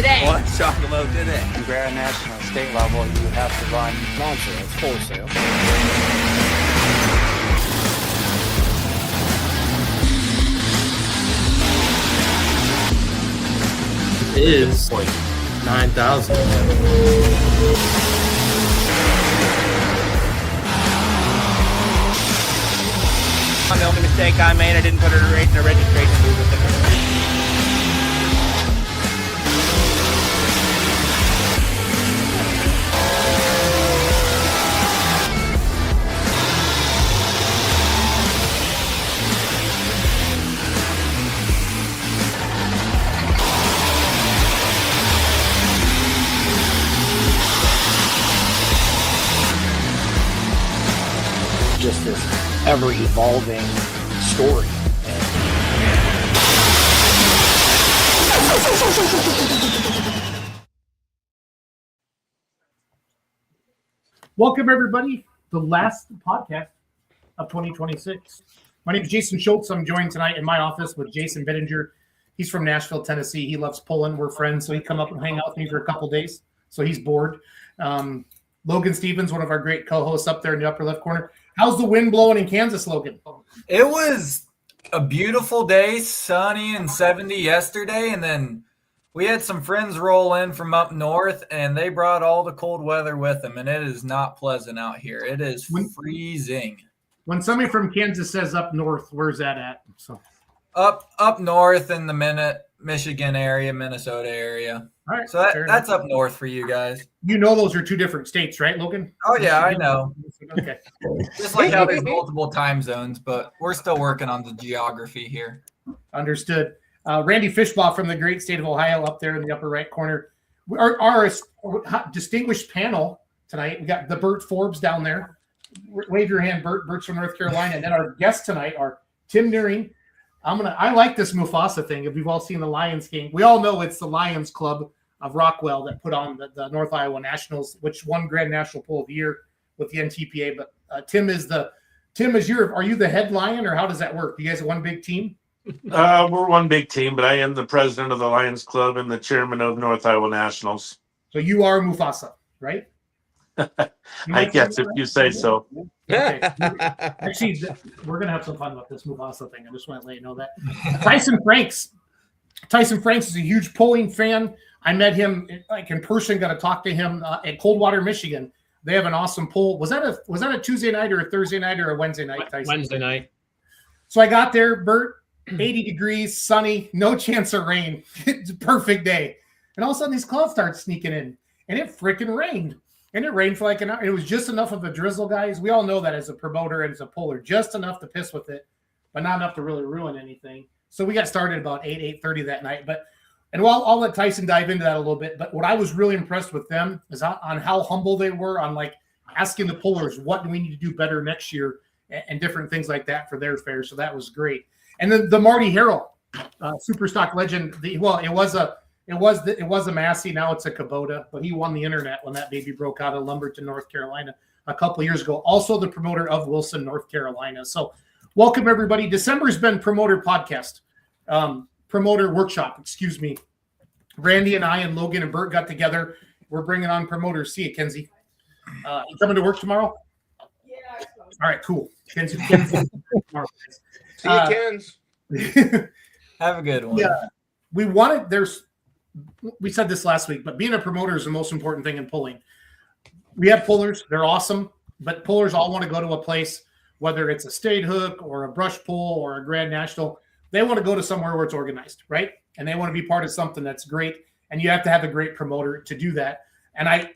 today. Let's talk about today. Grand national state level, you have to run non-sales, wholesale. It is like 9,000. The only mistake I made, I didn't put her in the registration booth with it. Just this ever-evolving story. Welcome, everybody, the last podcast of 2026. My name is Jason Schultz. I'm joined tonight in my office with Jason Bittinger. He's from Nashville, Tennessee. He loves pulling. We're friends, so he come up and hang out with me for a couple days. So he's bored. Logan Stevens, one of our great co-hosts up there in the upper left corner. How's the wind blowing in Kansas, Logan? It was a beautiful day, sunny and 70 yesterday, and then we had some friends roll in from up north, and they brought all the cold weather with them, and it is not pleasant out here. It is freezing. When somebody from Kansas says up north, where's that at? So up north in the Michigan area, Minnesota area. All right, so that's up north for you guys. You know those are two different states, right, Logan? Oh, yeah, I know. Okay. Just like how there's multiple time zones, but we're still working on the geography here. Understood. Randy Fishbaugh from the great state of Ohio up there in the upper right corner. Our distinguished panel tonight, we got the Bert Forbes down there. Wave your hand, Bert. Bert's from North Carolina. And then our guests tonight are Tim Neuhring. I like this Mufasa thing. If we've all seen the Lions game, we all know it's the Lions Club of Rockwell that put on the North Iowa Nationals, which won Grand National Poll of the Year with the NTPA. But are you the head lion, or how does that work? You guys are one big team? We're one big team, but I am the president of the Lions Club and the chairman of North Iowa Nationals. So you are Mufasa, right? I guess if you say so. Okay. Actually, we're going to have some fun with this Mufasa thing. I just want to let you know that. Tyson Franks is a huge polling fan. I met him in person, got to talk to him at Coldwater, Michigan. They have an awesome poll. Was that a Tuesday night or a Thursday night or a Wednesday night, Tyson? Wednesday night. So I got there, Bert, 80 degrees, sunny, no chance of rain. It's a perfect day. And all of a sudden these clouds start sneaking in, and it freaking rained. And it rained for like an hour. It was just enough of a drizzle, guys. We all know that as a promoter and as a puller, just enough to piss with it, but not enough to really ruin anything. So we got started about 8:30 that night. And I'll let Tyson dive into that a little bit. But what I was really impressed with them is on how humble they were on like asking the pullers, what do we need to do better next year, and different things like that for their fairs. So that was great. And then the Marty Harrell, super stock legend. It was a Massey. Now it's a Kubota, but he won the internet when that baby broke out of Lumberton, North Carolina a couple of years ago. Also the promoter of Wilson, North Carolina. So welcome everybody. December's been promoter workshop, excuse me. Randy and I and Logan and Bert got together. We're bringing on promoters. See you, Kenzie. You coming to work tomorrow? Yeah. All right, cool. Kenzie. Tomorrow. See you, Kens. Have a good one. Yeah. We said this last week, but being a promoter is the most important thing in pulling. We have pullers. They're awesome, but pullers all want to go to a place, whether it's a state hook or a brush pull or a Grand National. They want to go to somewhere where it's organized, right? And they want to be part of something that's great. And you have to have a great promoter to do that. And I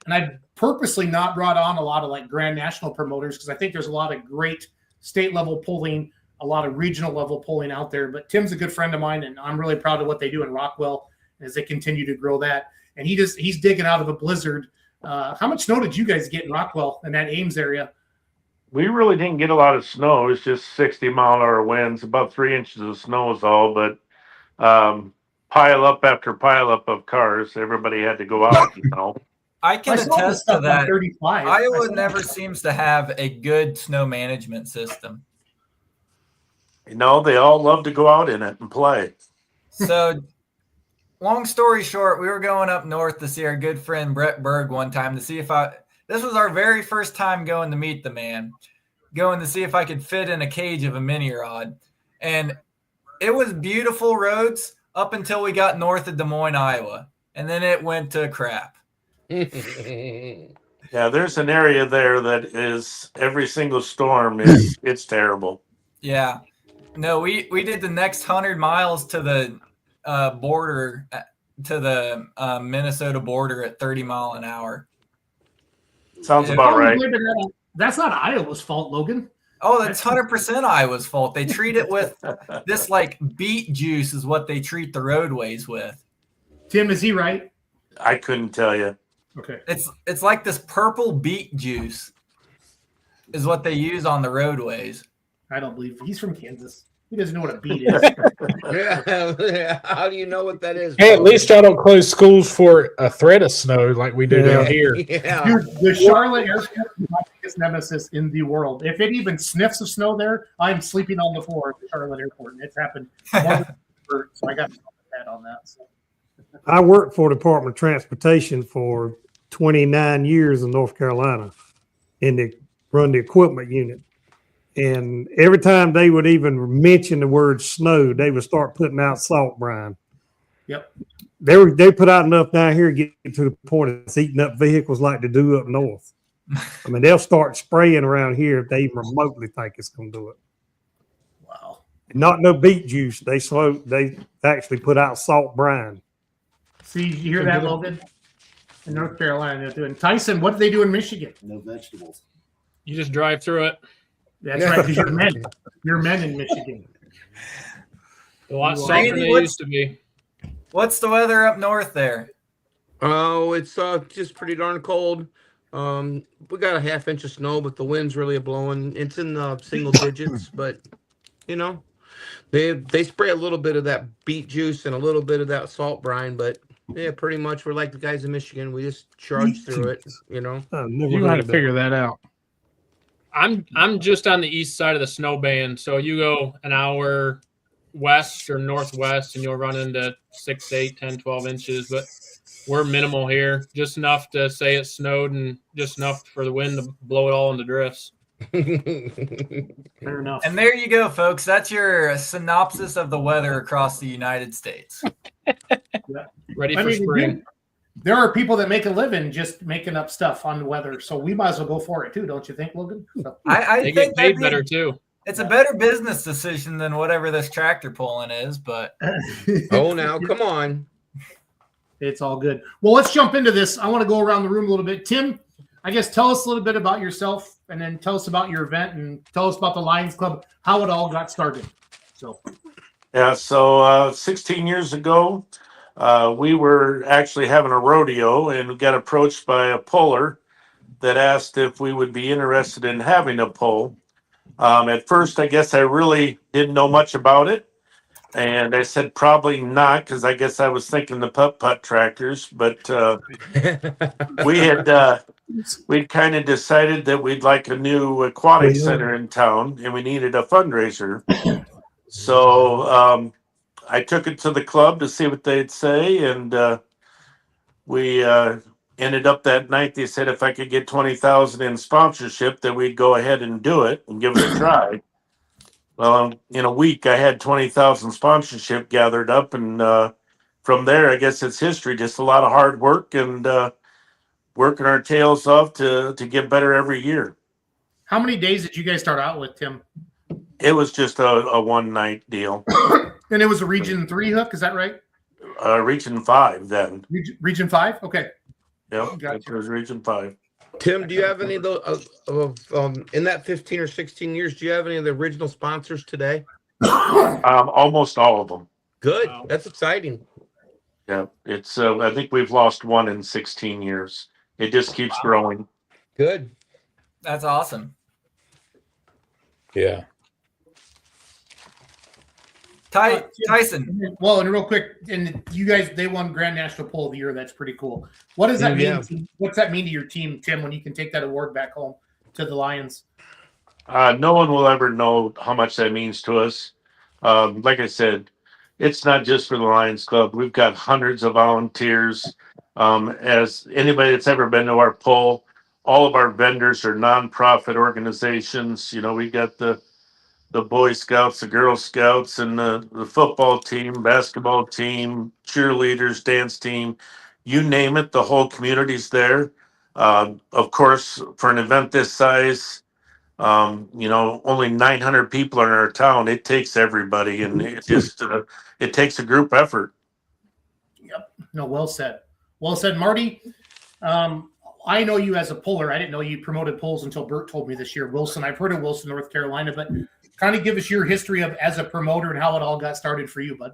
purposely not brought on a lot of like Grand National promoters because I think there's a lot of great state level pulling, a lot of regional level pulling out there. But Tim's a good friend of mine, and I'm really proud of what they do in Rockwell as they continue to grow that. And he's digging out of a blizzard. How much snow did you guys get in Rockwell in that Ames area? We really didn't get a lot of snow. It was just 60-mile-an-hour winds, about 3 inches of snow is all, but pile up after pile up of cars. Everybody had to go out, I can attest to that. 35. Iowa never seems to have a good snow management system. They all love to go out in it and play. So long story short, we were going up north to see our good friend Brett Berg one time to see if this was our very first time going to meet the man, going to see if I could fit in a cage of a mini rod. And it was beautiful roads up until we got north of Des Moines, Iowa. And then it went to crap. Yeah, there's an area there that is every single storm is it's terrible. Yeah. No, we did the next 100 miles to the border, to the Minnesota border at 30 mile an hour. Sounds about right. That's not Iowa's fault, Logan. Oh, that's 100% Iowa's fault. They treat it with this like beet juice is what they treat the roadways with. Tim, is he right? I couldn't tell you. Okay. It's like this purple beet juice is what they use on the roadways. I don't believe he's from Kansas. He doesn't know what a beet is. How do you know what that is? Hey, at least y'all don't close schools for a threat of snow like we do down here. Yeah. Dude, the Charlotte airport is my biggest nemesis in the world. If it even sniffs of snow there, I'm sleeping on the floor at the Charlotte airport. And it's happened more than so I got bad on that. So. I worked for the Department of Transportation for 29 years in North Carolina run the equipment unit. And every time they would even mention the word snow, they would start putting out salt brine. Yep. They put out enough down here to get to the point it's eating up vehicles like they do up north. I mean, they'll start spraying around here if they even remotely think it's going to do it. Wow. Not no beet juice. They actually put out salt brine. See, you hear that, Logan? In North Carolina, they're doing. Tyson, what do they do in Michigan? No vegetables. You just drive through it. That's right, because you're men. You're men in Michigan. A lot softer than it used to be. What's the weather up north there? Oh, it's just pretty darn cold. We got a half inch of snow, but the wind's really blowing. It's in the single digits, but you know, they spray a little bit of that beet juice and a little bit of that salt brine, but yeah, pretty much we're like the guys in Michigan. We just charge through it, you know. You got to figure that out. I'm just on the east side of the snow band, so you go an hour west or northwest and you'll run into 6, 8, 10, 12 inches, but we're minimal here, just enough to say it snowed and just enough for the wind to blow it all into drifts. Fair enough. And there you go, folks. That's your synopsis of the weather across the United States. Ready for spring. There are people that make a living just making up stuff on the weather, so we might as well go for it too, don't you think, Logan? So. I they think get paid better too. It's a better business decision than whatever this tractor pulling is, but Oh, now come on. It's all good. Well, let's jump into this. I want to go around the room a little bit. Tim, I guess tell us a little bit about yourself, and then tell us about your event, and tell us about the Lions Club, how it all got started. So 16 years ago, we were actually having a rodeo and got approached by a puller that asked if we would be interested in having a pull. At first, I guess I really didn't know much about it. And I said probably not, because I guess I was thinking the putt-putt tractors. But we'd kind of decided that we'd like a new aquatic center in town, and we needed a fundraiser. So I took it to the club to see what they'd say, and we ended up that night. They said if I could get $20,000 in sponsorship, that we'd go ahead and do it and give it a try. Well, in a week, I had 20,000 sponsorship gathered up, and from there, I guess it's history. Just a lot of hard work and working our tails off to get better every year. how many days did you guys start out with, Tim? It was just a one-night deal. And it was a Region 3 hook, is that right? Region 5 then. Region 5? Okay. Yep, Gotcha. it was Region 5. Tim, do you have any of those in that 15 or 16 years? Do you have any of the original sponsors today? Almost all of them. Good. That's exciting. Yeah, it's. I think we've lost one in 16 years. It just keeps growing. Good. That's awesome. Yeah. Tyson. Well, and real quick, and you guys, they won Grand National Poll of the Year. That's pretty cool. What does that mean? What's that mean to your team, Tim, when you can take that award back home to the Lions? No one will ever know how much that means to us. Like I said, it's not just for the Lions Club. We've got hundreds of volunteers. As anybody that's ever been to our poll, all of our vendors are nonprofit organizations. You know, we got the Boy Scouts, the Girl Scouts, and the football team, basketball team, cheerleaders, dance team, you name it, the whole community's there. Of course, for an event this size, you know, only 900 people are in our town. It takes everybody, and it just it takes a group effort. Yep. No, well said. Well said, Marty. I know you as a puller. I didn't know you promoted pulls until Bert told me this year. Wilson, I've heard of Wilson, North Carolina, but kind of give us your history of as a promoter and how it all got started for you, bud.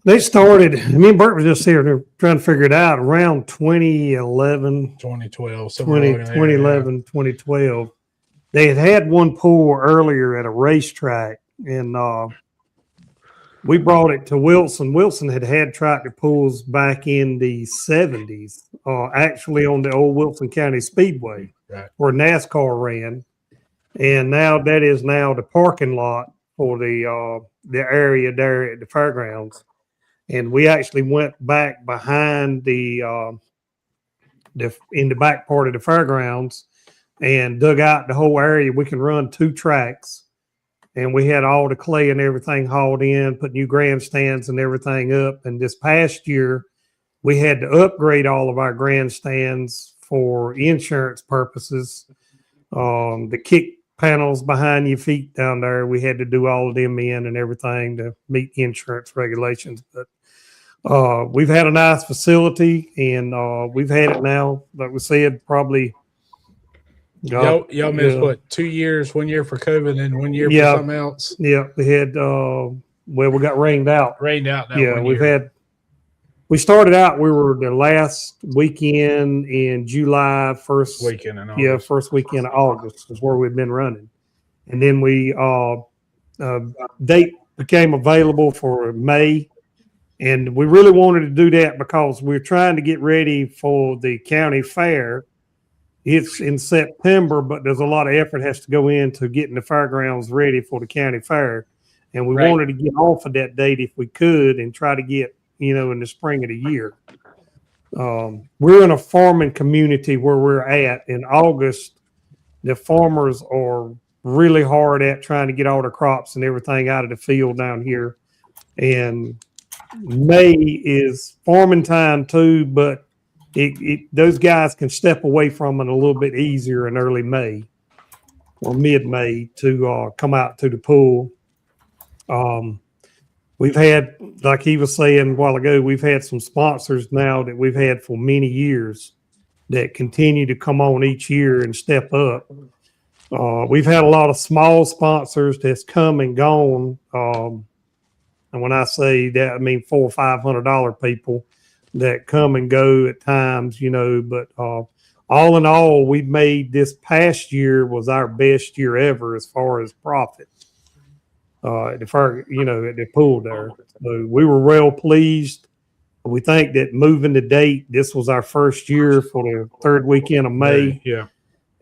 They started, me and Bert were just here, they're trying to figure it out, around 2011, 2012, 2011, 2012. They had one pool earlier at a racetrack, and we brought it to Wilson. Wilson had tractor pools back in the 70s, actually on the old Wilson County Speedway, right, where NASCAR ran. And now that is now the parking lot for the area there at the fairgrounds. And we actually went back behind in the back part of the fairgrounds and dug out the whole area. We can run 2 tracks, and we had all the clay and everything hauled in, put new grandstands and everything up. And this past year, we had to upgrade all of our grandstands for insurance purposes. The kick panels behind your feet down there, we had to do all of them in and everything to meet insurance regulations. But we've had a nice facility, and we've had it now, like we said, probably. Y'all missed what, 2 years, 1 year for COVID and 1 year for something else? Yeah, we had we got rained out. We started out, we were the last weekend in July, first weekend in August. Yeah, first weekend of August is where we've been running. And then we date became available for May. And we really wanted to do that because we're trying to get ready for the county fair. It's in September, but there's a lot of effort has to go into getting the fairgrounds ready for the county fair. And we wanted to get off of that date if we could and try to get, in the spring of the year. We're in a farming community where we're at. In August, the farmers are really hard at trying to get all the crops and everything out of the field down here. And May is farming time too, but those guys can step away from it a little bit easier in early May or mid-May to come out to the pool. We've had, like he was saying a while ago, we've had some sponsors now that we've had for many years that continue to come on each year and step up. We've had a lot of small sponsors that's come and gone. And when I say that, I mean $400 or $500 people that come and go at times, but all in all, we've made this past year was our best year ever as far as profit. At the pool there. So we were well pleased. We think that moving the date, this was our first year for the third weekend of May. Yeah.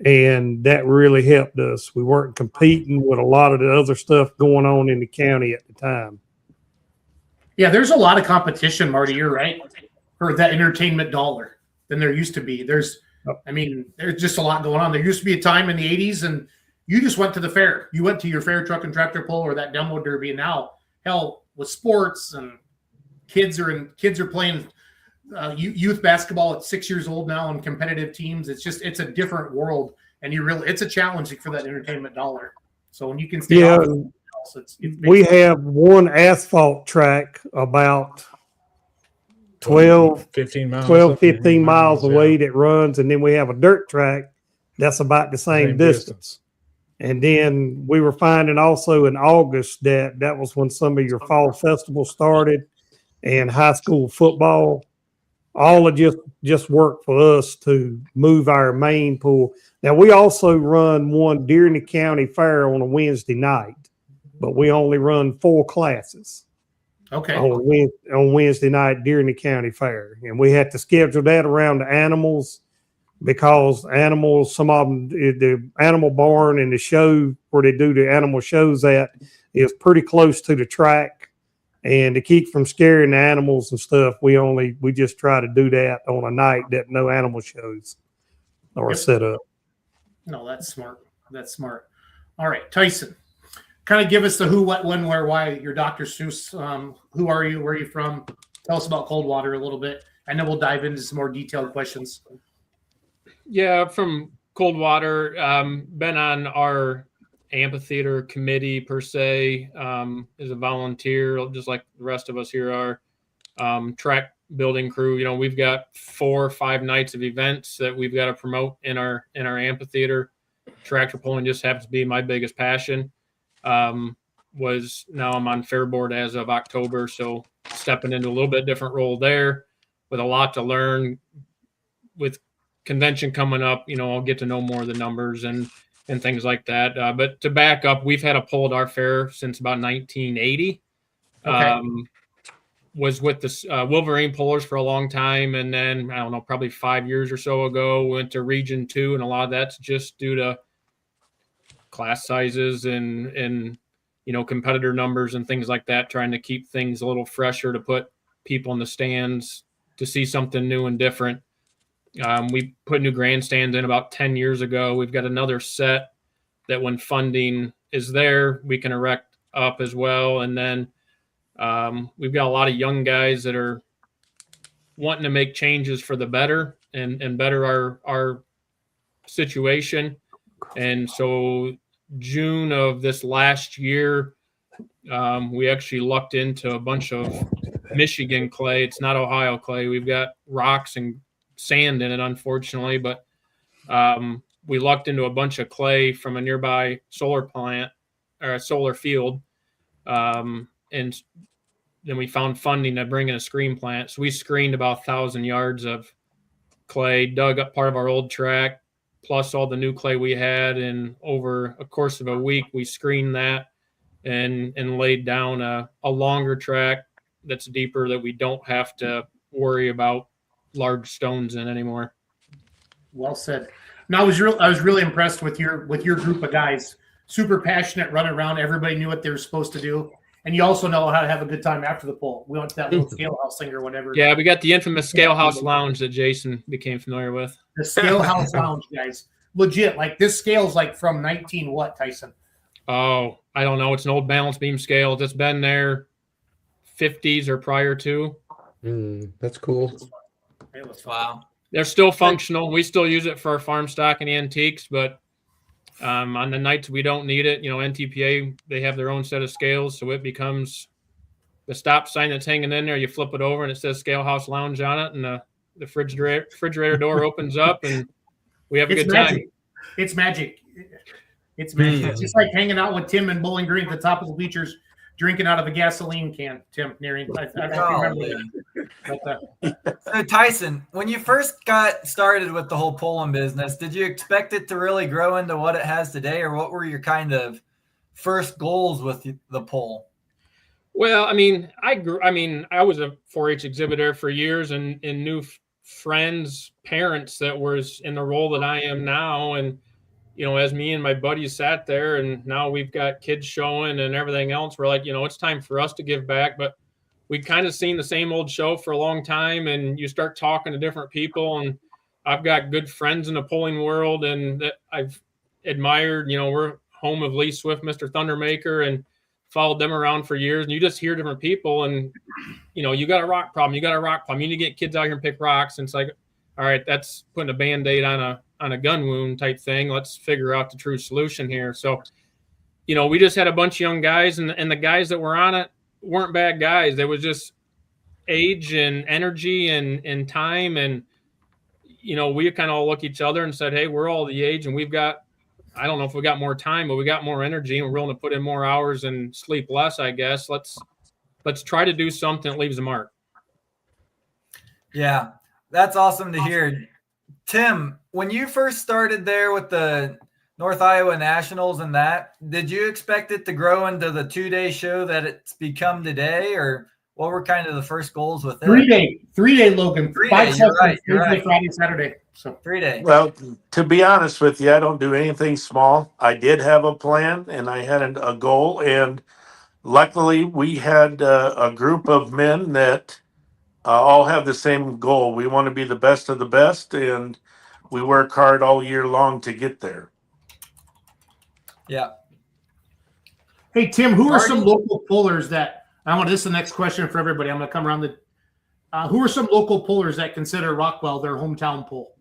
And that really helped us. We weren't competing with a lot of the other stuff going on in the county at the time. Yeah, there's a lot of competition, Marty. You're right. For that entertainment dollar than there used to be. There's just a lot going on. There used to be a time in the 80s and you just went to the fair. You went to your fair truck and tractor pull or that demo derby. And now, hell, with sports and kids are playing youth basketball at 6 years old now on competitive teams. It's a different world, and it's a challenge for that entertainment dollar. So when you can stay off else, we have one asphalt track about 15 miles away that runs, and then we have a dirt track that's about the same distance. And then we were finding also in August that was when some of your fall festivals started and high school football. All of just worked for us to move our main pool. Now, we also run one during the county fair on a Wednesday night, but we only run 4 classes. Okay. On Wednesday night during the county fair. And we had to schedule that around the animals because animals, some of them, the animal barn and the show where they do the animal shows at is pretty close to the track. And to keep from scaring the animals and stuff, we just try to do that on a night that no animal shows are set up. No, that's smart. That's smart. All right, Tyson, kind of give us the who, what, when, where, why. Your Dr. Seuss. Who are you? Where are you from? Tell us about Coldwater a little bit, and then we'll dive into some more detailed questions. Yeah, from Coldwater. Been on our amphitheater committee per se, as a volunteer, just like the rest of us here are. Track building crew. We've got 4 or 5 nights of events that we've got to promote in our amphitheater. Tractor pulling just happens to be my biggest passion. Now I'm on Fair Board as of October, so stepping into a little bit different role there with a lot to learn. With convention coming up, I'll get to know more of the numbers and things like that. But to back up, we've had a pull at our fair since about 1980. Okay. Was with the Wolverine pullers for a long time, and then I don't know, probably 5 years or so ago, went to Region 2, and a lot of that's just due to class sizes and competitor numbers and things like that, trying to keep things a little fresher, to put people in the stands to see something new and different. We put new grandstands in about 10 years ago. We've got another set that when funding is there, we can erect up as well. And then we've got a lot of young guys that are wanting to make changes for the better and better our situation. And so June of this last year, we actually lucked into a bunch of Michigan clay. It's not Ohio clay. We've got rocks and sand in it, unfortunately, but we lucked into a bunch of clay from a nearby solar plant or a solar field. And then we found funding to bring in a screen plant. So we screened about 1,000 yards of clay, dug up part of our old track, plus all the new clay we had. And over a course of a week, we screened that and laid down a longer track that's deeper, that we don't have to worry about large stones in anymore. Well said. No, I was really impressed with your group of guys. Super passionate, running around. Everybody knew what they were supposed to do. And you also know how to have a good time after the pull. We went to that little scale house thing or whatever. Yeah, we got the infamous Scale House Lounge that Jason became familiar with. The Scale House Lounge, guys. Legit. Like, this scale's like from 19 what, Tyson? Oh, I don't know. It's an old balance beam scale. It's been there 50s or prior to. That's cool. Wow. They're still functional. We still use it for our farm stock and antiques, but on the nights we don't need it, NTPA, they have their own set of scales, so it becomes the stop sign that's hanging in there. You flip it over and it says Scale House Lounge on it, and the refrigerator door opens up, and we have a good time. It's magic. It's magic. It's just like hanging out with Tim and Bowling Green at the top of the bleachers, drinking out of a gasoline can. Tim Neuhring. I don't remember that. So Tyson, when you first got started with the whole pulling business, did you expect it to really grow into what it has today, or what were your kind of first goals with the pull? Well, I was a 4-H exhibitor for years and knew friends, parents that were in the role that I am now. And, as me and my buddies sat there, and now we've got kids showing and everything else, we're like, it's time for us to give back. But we'd kind of seen the same old show for a long time, and you start talking to different people, and I've got good friends in the pulling world and that I've admired. We're home of Lee Swift, Mr. Thundermaker, and followed them around for years. And you just hear different people, and you got a rock problem, you need to get kids out here and pick rocks. And it's like, all right, that's putting a Band-Aid on a gun wound type thing. Let's figure out the true solution here. So, we just had a bunch of young guys, and the guys that were on it weren't bad guys. There was just age and energy and time. And, we kind of all look at each other and said, hey, we're all the age, and we've got, I don't know if we got more time, but we got more energy, and we're willing to put in more hours and sleep less, I guess. Let's try to do something that leaves a mark. Yeah, that's awesome to hear. Tim, when you first started there with the North Iowa Nationals and that, did you expect it to grow into the 2-day show that it's become today, or what were kind of the first goals with it? 3-day, Logan. 3-day, you're right. Friday, Saturday. So 3-day. Well, to be honest with you, I don't do anything small. I did have a plan, and I had a goal, and luckily, we had a group of men that all have the same goal. We want to be the best of the best, and we work hard all year long to get there. Yeah. Hey, Tim, who are Marty? some local pullers that I want? This is the next question for everybody. I'm going to come around the. Who are some local pullers that consider Rockwell their hometown pull?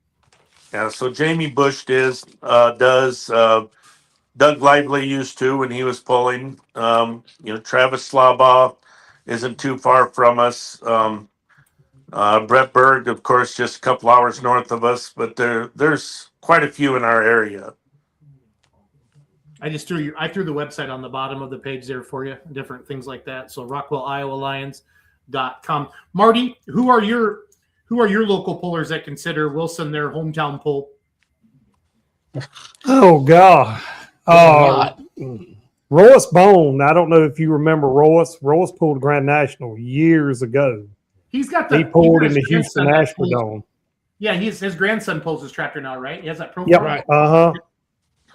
Yeah, so Jamie Bush does. Doug Lively used to when he was pulling. Travis Slabaugh isn't too far from us. Brett Berg, of course, just a couple hours north of us, but there's quite a few in our area. I threw the website on the bottom of the page there for you, different things like that. So RockwellIowaLions.com. Marty, who are your local pullers that consider Wilson their hometown pull? Oh God. Royce Bone. I don't know if you remember Royce. Royce pulled Grand National years ago. He pulled in the Houston Astrodome. Yeah, his grandson pulls his tractor now, right? He has that profile. Yep. Right.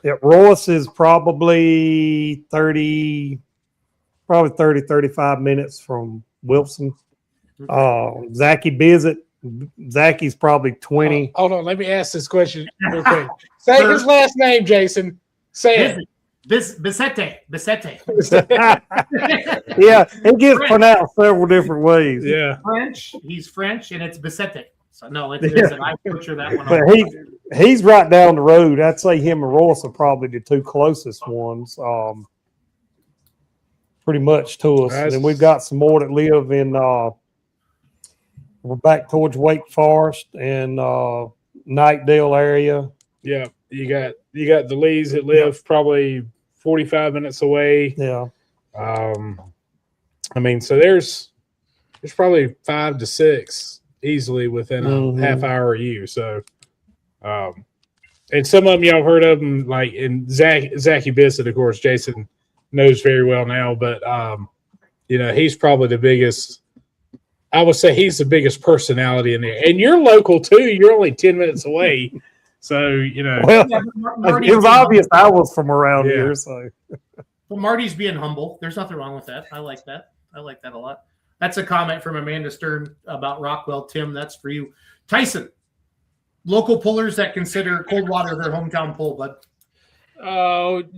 Yeah, Royce is probably 30, 35 minutes from Wilson. Zachy Bizzett. Zachy's probably 20. Hold on, let me ask this question real quick. Say his last name, Jason. Say it. Bissette. Yeah, it gets pronounced several different ways. Yeah. He's French, and it's Bissette. So no, it's I butcher that one. But he's right down the road. I'd say him and Royce are probably the two closest ones, pretty much to us. And then we've got some more that live in we're back towards Wake Forest and Knightdale area. Yeah, you got the Lees that live probably 45 minutes away. Yeah. So there's probably 5 to 6 easily within a half hour of you. So, and some of them y'all heard of them, like in Zachy Bissett, of course, Jason knows very well now, but he's probably the biggest. I would say he's the biggest personality in there, and you're local too. You're only 10 minutes away, so Well, it was obvious I was from around here, so. Well, Marty's being humble. There's nothing wrong with that. I like that. I like that a lot. That's a comment from Amanda Stern about Rockwell. Tim, that's for you. Tyson, local pullers that consider Coldwater their hometown pull, bud.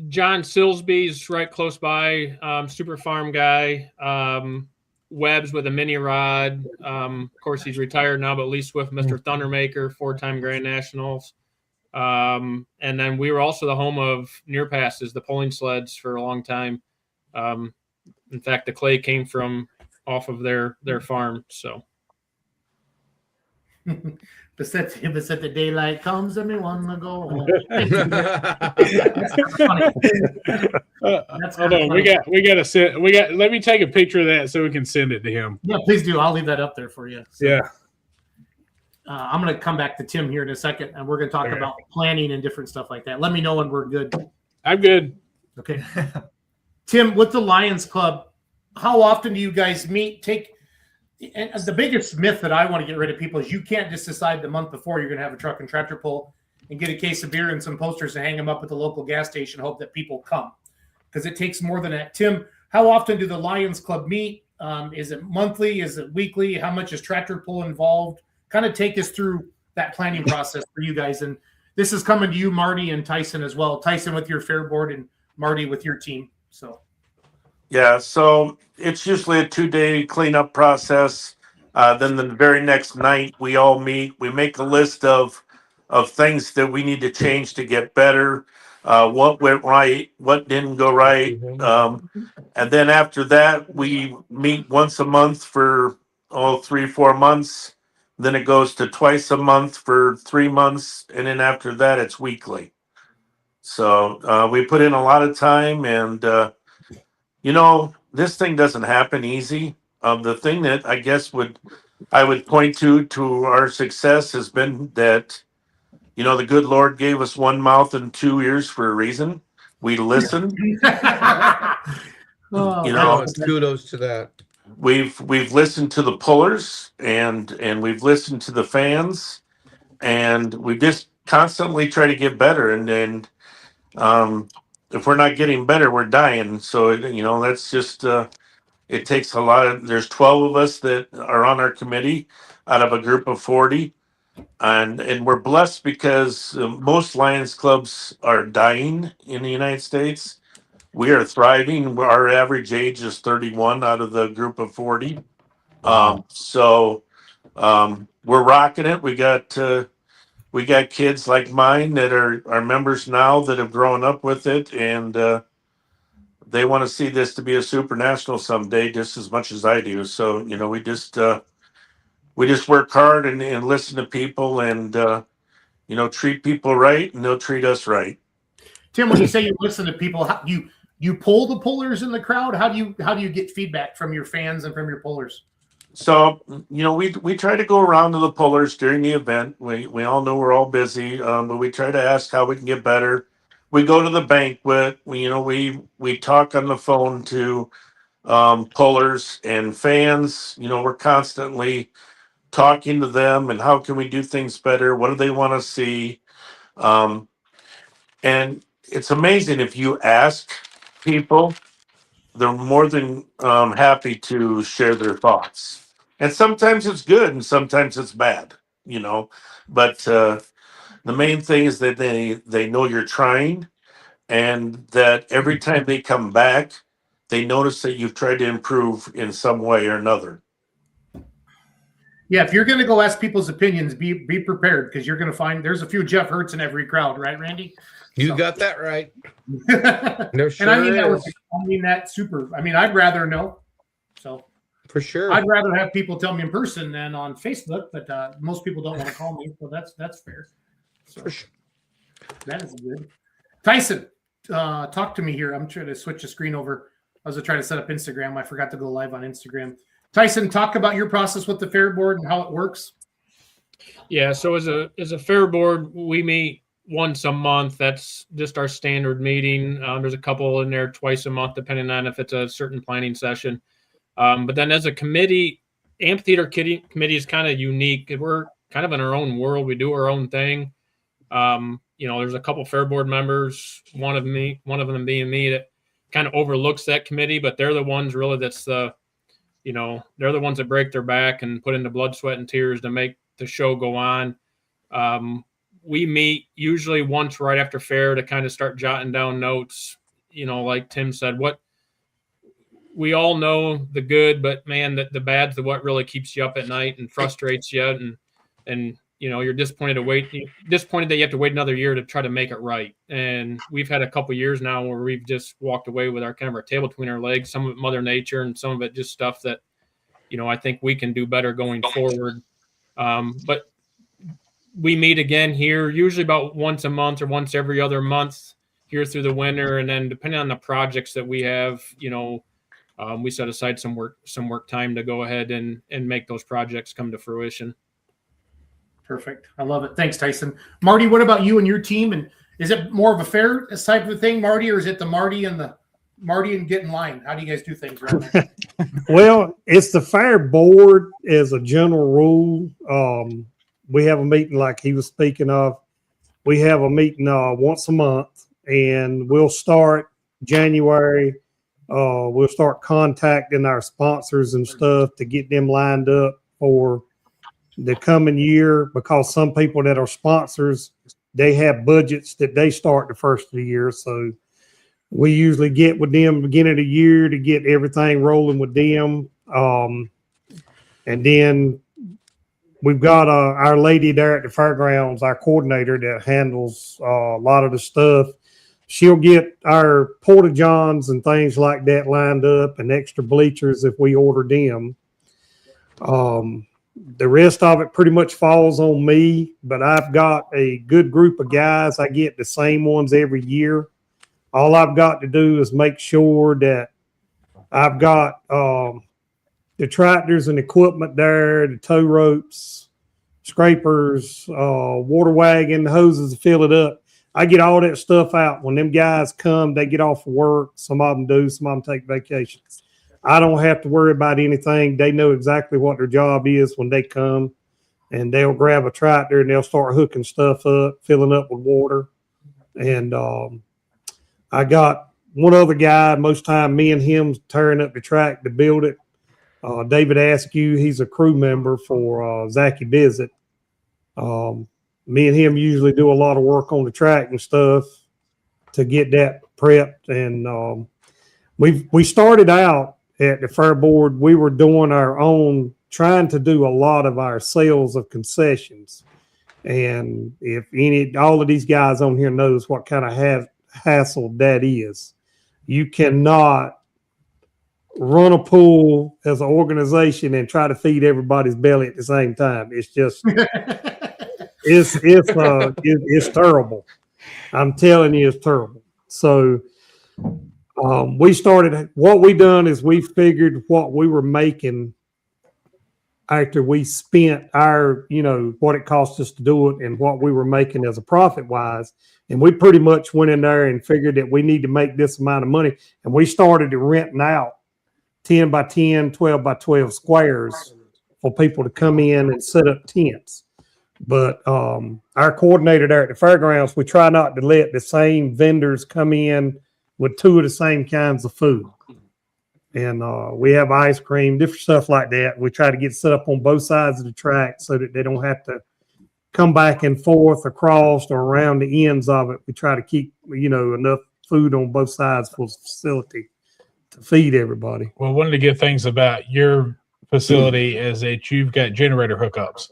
John Silsby's right close by. Super farm guy. Webb's with a mini rod. Of course, he's retired now, but Lee Swift, Mr. Thundermaker, 4-time Grand Nationals. And then we were also the home of near passes, the pulling sleds for a long time. In fact, the clay came from off of their farm. So. The daylight comes and we want to go home. That's hold on, we got to send. Let me take a picture of that so we can send it to him. Yeah, please do. I'll leave that up there for you. So, yeah. I'm going to come back to Tim here in a second, and we're going to talk about planning and different stuff like that. Let me know when we're good. I'm good. Okay. Tim, with the Lions Club, how often do you guys meet? And the biggest myth that I want to get rid of people is you can't just decide the month before you're going to have a truck and tractor pull and get a case of beer and some posters and hang them up at the local gas station and hope that people come, because it takes more than that. Tim, how often do the Lions Club meet? Is it monthly? Is it weekly? How much is tractor pull involved? Kind of take us through that planning process for you guys. And this is coming to you, Marty and Tyson as well. Tyson with your fair board and Marty with your team. Yeah, so it's usually a 2-day cleanup process. Then the very next night we all meet. We make a list of things that we need to change to get better. What went right, what didn't go right. And then after that, we meet once a month for 3-4 months. Then it goes to twice a month for 3 months. And then after that, it's weekly. So we put in a lot of time, and this thing doesn't happen easy. The thing that I guess I would point to our success has been that, the good Lord gave us one mouth and 2 ears for a reason. We listen. Kudos to that. We've listened to the pullers and we've listened to the fans, and we just constantly try to get better. And if we're not getting better, we're dying. So that's just it takes a lot of. There's 12 of us that are on our committee out of a group of 40, and we're blessed because most Lions clubs are dying in the United States. We are thriving. Our average age is 31 out of the group of 40. Wow. So we're rocking it. We got kids like mine that are members now that have grown up with it, and they want to see this to be a super national someday just as much as I do. So we just work hard and listen to people and treat people right, and they'll treat us right. Tim, when you say you listen to people, how you poll the pollers in the crowd? How do you get feedback from your fans and from your pollers? So, we try to go around to the pullers during the event. We all know we're all busy, but we try to ask how we can get better. We go to the banquet. We talk on the phone to pullers and fans. We're constantly talking to them and how can we do things better? What do they want to see? And it's amazing if you ask people, they're more than happy to share their thoughts. And sometimes it's good and sometimes it's bad, But the main thing is that they know you're trying, and that every time they come back, they notice that you've tried to improve in some way or another. Yeah, if you're going to go ask people's opinions, be prepared, because you're going to find there's a few Jeff Hurts in every crowd, right, Randy? You got that right. No, sure I mean that super. I mean, I'd rather know. So for sure, I'd rather have people tell me in person than on Facebook. But most people don't want to call me, so that's fair. So, for sure. That is good. Tyson, talk to me here. I'm trying to switch the screen over. I was trying to set up Instagram. I forgot to go live on Instagram. Tyson, talk about your process with the fair board and how it works. Yeah, so as a fair board, we meet once a month. That's just our standard meeting. There's a couple in there twice a month, depending on if it's a certain planning session. But then as a committee, amphitheater committee is kind of unique. We're kind of in our own world. We do our own thing. There's a couple fair board members, one of them being me, that kind of overlooks that committee, but they're the ones really they're the ones that break their back and put in the blood, sweat, and tears to make the show go on. We meet usually once right after fair to kind of start jotting down notes. Like Tim said, what we all know the good, but man, the bad's what really keeps you up at night and frustrates you. And you're disappointed that you have to wait another year to try to make it right. And we've had a couple years now where we've just walked away with our tail between our legs, some of it Mother Nature and some of it just stuff that, I think we can do better going forward. But we meet again here, usually about once a month or once every other month here through the winter. And then depending on the projects that we have, we set aside some work time to go ahead and make those projects come to fruition. Perfect. I love it. Thanks, Tyson. Marty, what about you and your team? And is it more of a fair type of thing, Marty, or is it the Marty and get in line? How do you guys do things around there? Well, it's the fair board as a general rule. We have a meeting like he was speaking of. We have a meeting once a month, and we'll start January. We'll start contacting our sponsors and stuff to get them lined up for the coming year, because some people that are sponsors, they have budgets that they start the first of the year. So we usually get with them beginning of the year to get everything rolling with them. And then we've got our lady there at the fairgrounds, our coordinator that handles a lot of the stuff. She'll get our porta johns and things like that lined up, and extra bleachers if we order them. The rest of it pretty much falls on me, but I've got a good group of guys. I get the same ones every year. All I've got to do is make sure that I've got the tractors and equipment there, the tow ropes, scrapers, water wagon, the hoses to fill it up. I get all that stuff out. When them guys come, they get off of work. Some of them do, some of them take vacations. I don't have to worry about anything. They know exactly what their job is when they come, and they'll grab a tractor and they'll start hooking stuff up, filling up with water. And I got one other guy. Most time, me and him tearing up the track to build it. David Askew, he's a crew member for Zachy Visit. Me and him usually do a lot of work on the track and stuff to get that prepped. And we started out at the fair board. We were doing our own, trying to do a lot of our sales of concessions. And if all of these guys on here knows what kind of hassle that is. You cannot run a pool as an organization and try to feed everybody's belly at the same time. It's just it's terrible. I'm telling you, it's terrible. So we started. What we done is we figured what we were making after we spent our, what it cost us to do it and what we were making as a profit wise. And we pretty much went in there and figured that we need to make this amount of money. And we started renting out 10 by 10, 12 by 12 squares for people to come in and set up tents. But our coordinator there at the fairgrounds, we try not to let the same vendors come in with two of the same kinds of food. And we have ice cream, different stuff like that. We try to get set up on both sides of the track so that they don't have to come back and forth across or around the ends of it. We try to keep, enough food on both sides for the facility to feed everybody. Well, one of the good things about your facility is that you've got generator hookups.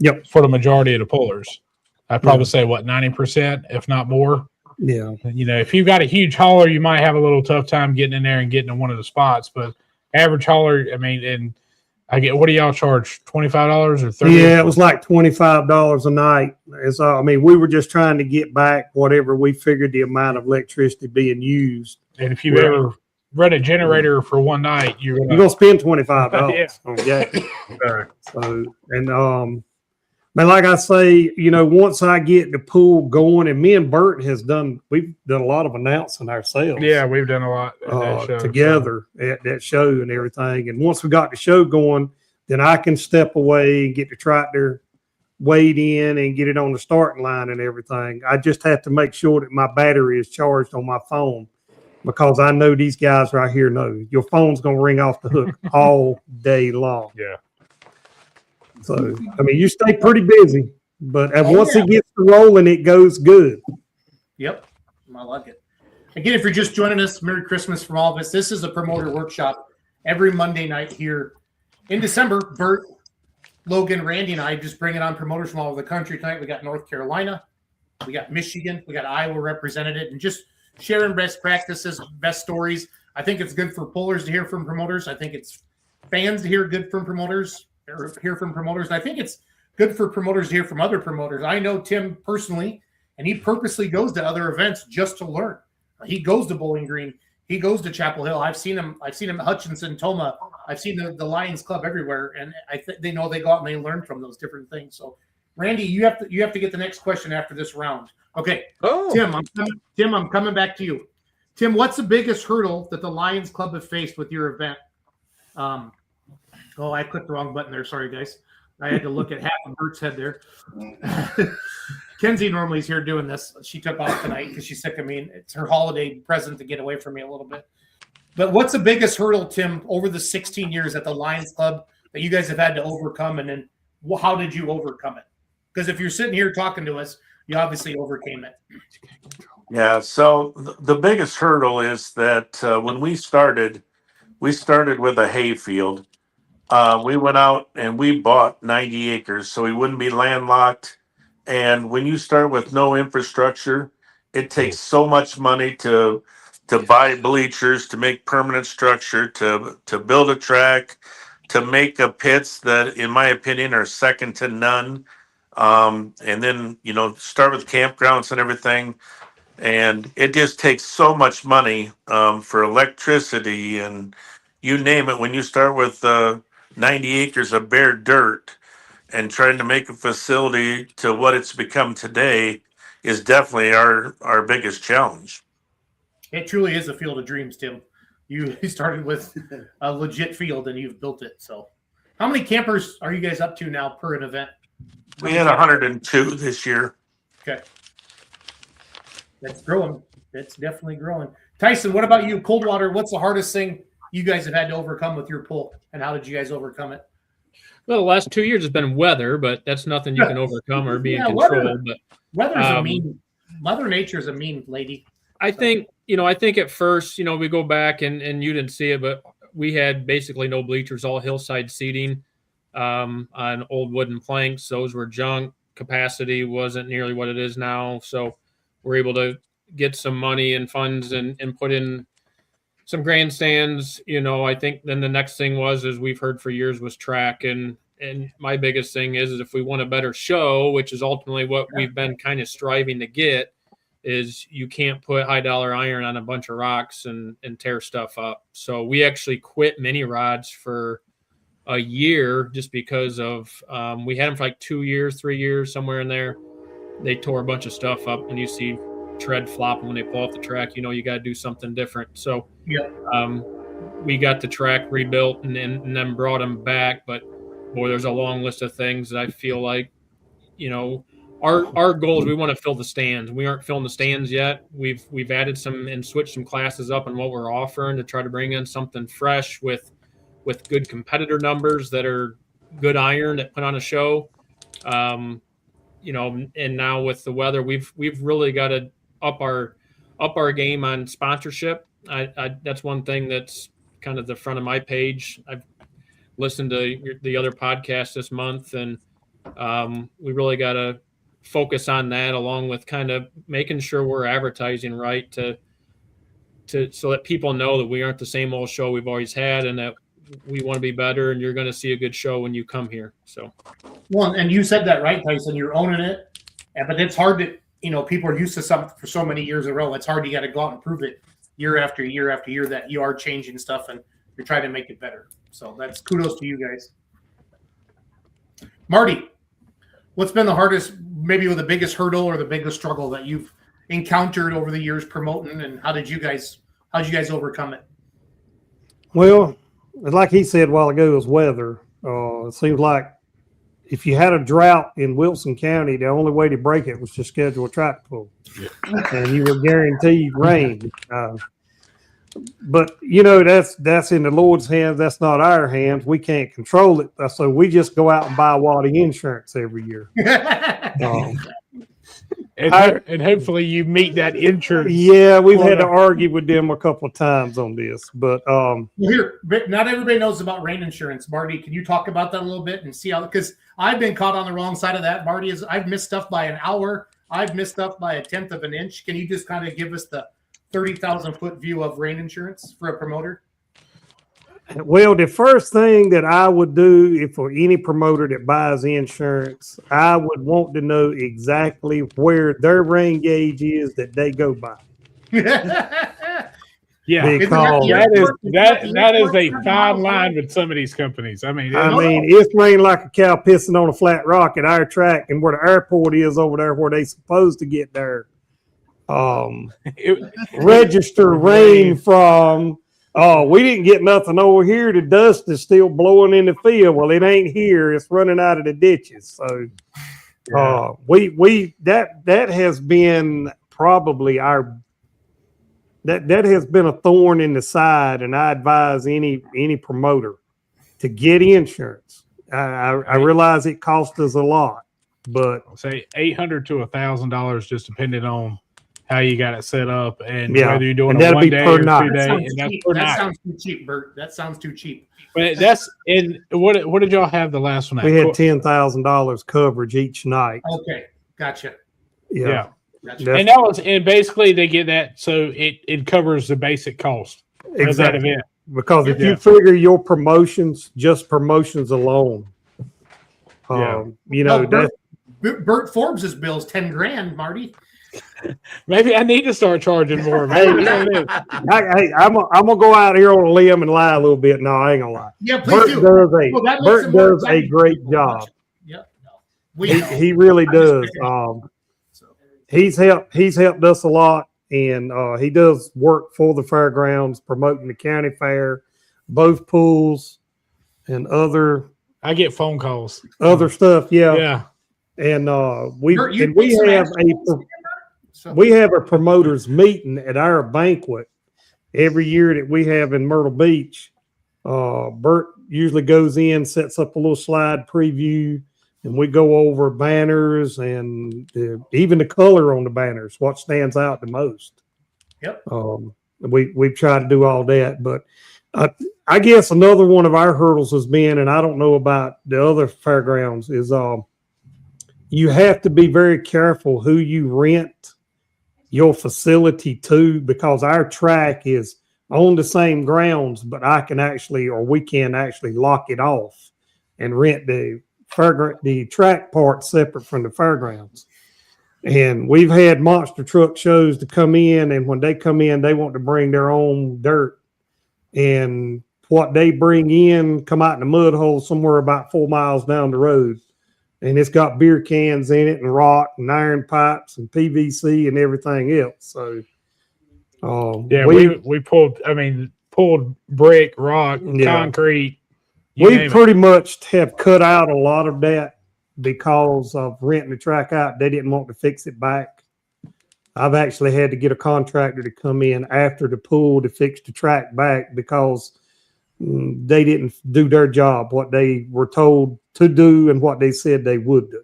Yep. For the majority of the pullers. I'd probably say 90%, if not more. Yeah. If you've got a huge hauler, you might have a little tough time getting in there and getting in one of the spots. But average hauler, and what do y'all charge? $25 or $30? Yeah, it was like $25 a night. We were just trying to get back whatever we figured the amount of electricity being used. And if you ever run a generator for one night, you're gonna spend $25. Yeah. So like I say, once I get the pool going, and me and Bert we've done a lot of announcing ourselves. Yeah, we've done a lot at that show, together at that show and everything. And once we got the show going, then I can step away and get the tractor weighed in and get it on the starting line and everything. I just have to make sure that my battery is charged on my phone, because I know these guys right here know your phone's going to ring off the hook all day long. Yeah. So, you stay pretty busy, but once it gets rolling, it goes good. Yep. I like it. Again, if you're just joining us, Merry Christmas from all of us. This is a promoter workshop every Monday night here in December. Bert, Logan, Randy, and I just bringing on promoters from all over the country tonight. We got North Carolina, we got Michigan, we got Iowa represented, and just sharing best practices, best stories. I think it's good for pullers to hear from promoters. I think it's fans to hear good from promoters. Or hear from promoters. And I think it's good for promoters to hear from other promoters. I know Tim personally, and he purposely goes to other events just to learn. He goes to Bowling Green. He goes to Chapel Hill. I've seen him at Hutchinson, Toma. I've seen the Lions Club everywhere, and they know they go out and they learn from those different things. So, Randy, you have to get the next question after this round. Okay. Oh. Tim, I'm coming back to you. Tim, what's the biggest hurdle that the Lions Club have faced with your event? I clicked the wrong button there. Sorry, guys. I had to look at half of Bert's head there. Kenzie normally is here doing this. She took off tonight because she's sick of me. It's her holiday present to get away from me a little bit. But what's the biggest hurdle, Tim, over the 16 years at the Lions Club that you guys have had to overcome? And then how did you overcome it? Because if you're sitting here talking to us, you obviously overcame it. Yeah. So the biggest hurdle is that when we started with a hay field. We went out and we bought 90 acres so we wouldn't be landlocked. And when you start with no infrastructure, it takes so much money to buy bleachers, to make permanent structure, to build a track, to make a pits that, in my opinion, are second to none. And then, start with campgrounds and everything. And it just takes so much money for electricity and you name it. When you start with 90 acres of bare dirt and trying to make a facility to what it's become today is definitely our biggest challenge. It truly is a field of dreams, Tim. You started with a legit field and you've built it. So how many campers are you guys up to now per an event? We had 102 this year. Okay. That's growing. It's definitely growing. Tyson, what about you? Coldwater, what's the hardest thing you guys have had to overcome with your pool, and how did you guys overcome it? Well, the last 2 years has been weather, but that's nothing you can overcome or be in control. But weather's a mean. Mother Nature is a mean lady. I think at first, we go back and you didn't see it, but we had basically no bleachers, all hillside seating on old wooden planks. Those were junk. Capacity wasn't nearly what it is now. So we're able to get some money and funds and put in some grandstands. I think then the next thing is we've heard for years was track. And my biggest thing is if we want a better show, which is ultimately what we've been kind of striving to get, is you can't put high dollar iron on a bunch of rocks and tear stuff up. So we actually quit mini rods for a year just because of we had them for like 2 years, 3 years, somewhere in there. They tore a bunch of stuff up. When you see tread flopping when they pull off the track, you got to do something different. So we got the track rebuilt and then brought them back. But boy, there's a long list of things that I feel like, our goal is we want to fill the stands. We aren't filling the stands yet. We've added some and switched some classes up on what we're offering to try to bring in something fresh with good competitor numbers that are good iron that put on a show. And now with the weather, we've really got to up our game on sponsorship. That's one thing that's kind of the front of my page. I've listened to the other podcast this month, and we really got to focus on that, along with kind of making sure we're advertising right to so that people know that we aren't the same old show we've always had, and that we want to be better, and you're going to see a good show when you come here. So, well, and you said that right, Tyson. You're owning it, but it's hard to, people are used to something for so many years in a row. It's hard. You got to go out and prove it year after year after year that you are changing stuff and you're trying to make it better. So that's kudos to you guys. Marty, what's been the hardest, maybe the biggest hurdle or the biggest struggle that you've encountered over the years promoting, and how'd you guys overcome it? Well, like he said a while ago, it was weather. It seems like if you had a drought in Wilson County, the only way to break it was to schedule a track pull, and you were guaranteed rain. But that's in the Lord's hands. That's not our hands. We can't control it. So we just go out and buy Waddy insurance every year. And hopefully you meet that insurance. Yeah, we've had to argue with them a couple of times on this, but here, not everybody knows about rain insurance. Marty, can you talk about that a little bit and see how? Because I've been caught on the wrong side of that. Marty, I've missed stuff by an hour. I've missed stuff by 1/10 of an inch. Can you just kind of give us the 30,000-foot view of rain insurance for a promoter? Well, the first thing that I would do if for any promoter that buys insurance, I would want to know exactly where their rain gauge is that they go by. Yeah, because that is a fine line with some of these companies. I mean, it's raining like a cow pissing on a flat rock at our track, and where the airport is over there, where they supposed to get their register rain from. Oh, we didn't get nothing over here. The dust is still blowing in the field. Well, it ain't here. It's running out of the ditches. So, that has been probably that has been a thorn in the side. And I advise any promoter to get insurance. I realize it costs us a lot, but say $800 to $1,000, just depending on how you got it set up and whether you're doing it 1 day or 2 days. That sounds too cheap, Bert. That sounds too cheap. But what did y'all have the last one? We had $10,000 coverage each night. Okay, gotcha. Yeah. Gotcha. And that was, and basically they get that, so it covers the basic cost of that event. Because if you figure your promotions, just promotions alone, Bert Forbes's bill's $10,000, Marty. Maybe I need to start charging more. Hey, I'm gonna go out here on a limb and lie a little bit. No, I ain't gonna lie. Yeah, please do. Bert does a great job. He really does. He's helped us a lot, and he does work for the fairgrounds, promoting the county fair, both pools, and other. I get phone calls. Other stuff, yeah. Yeah. And we have a. So we have a promoters meeting at our banquet every year that we have in Myrtle Beach. Bert usually goes in, sets up a little slide preview, and we go over banners and even the color on the banners, what stands out the most. Yep. We've tried to do all that, but I guess another one of our hurdles has been, and I don't know about the other fairgrounds, is you have to be very careful who you rent your facility to, because our track is on the same grounds, but we can actually lock it off and rent the track part separate from the fairgrounds. And we've had monster truck shows to come in, and when they come in, they want to bring their own dirt. And what they bring in come out in a mud hole somewhere about 4 miles down the road. And it's got beer cans in it and rock and iron pipes and PVC and everything else. So, we pulled brick, rock, concrete. We pretty much have cut out a lot of that because of renting the track out. They didn't want to fix it back. I've actually had to get a contractor to come in after the pool to fix the track back because they didn't do their job, what they were told to do and what they said they would do.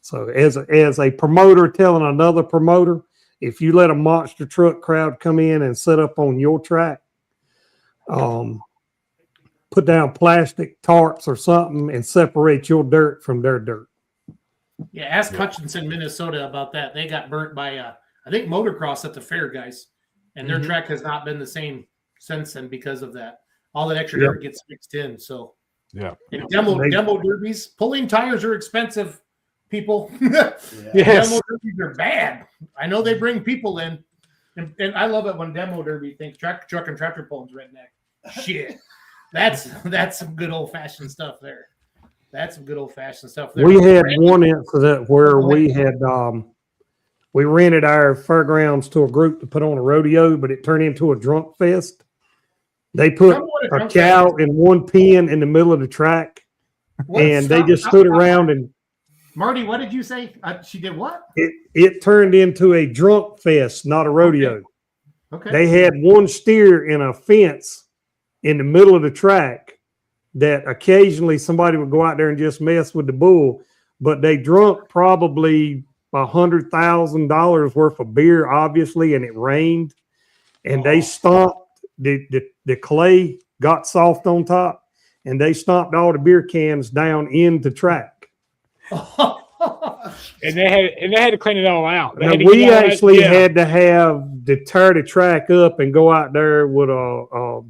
So as a promoter telling another promoter, if you let a monster truck crowd come in and set up on your track, put down plastic tarps or something and separate your dirt from their dirt. Yeah, ask Hutchinson, Minnesota about that. They got burnt by, I think, motocross at the fair, guys. And their track has not been the same since then because of that. All that extra dirt gets mixed in. So, and demo derbies, pulling tires are expensive, people. Yes. Demo derbies are bad. I know they bring people in. And I love it when demo derby thinks truck and tractor pulling redneck. Shit. That's some good old-fashioned stuff there. That's some good old-fashioned stuff there. We had one incident where we rented our fairgrounds to a group to put on a rodeo, but it turned into a drunk fest. They put a cow in one pen in the middle of the track, and they just stood around and. Marty, what did you say? She did what? It turned into a drunk fest, not a rodeo. Okay. They had one steer in a fence in the middle of the track that occasionally somebody would go out there and just mess with the bull, but they drunk probably $100,000 worth of beer, obviously, and it rained, and they stomped the clay got soft on top, and they stomped all the beer cans down into track. and they had to clean it all out. We actually had to tear the track up and go out there with a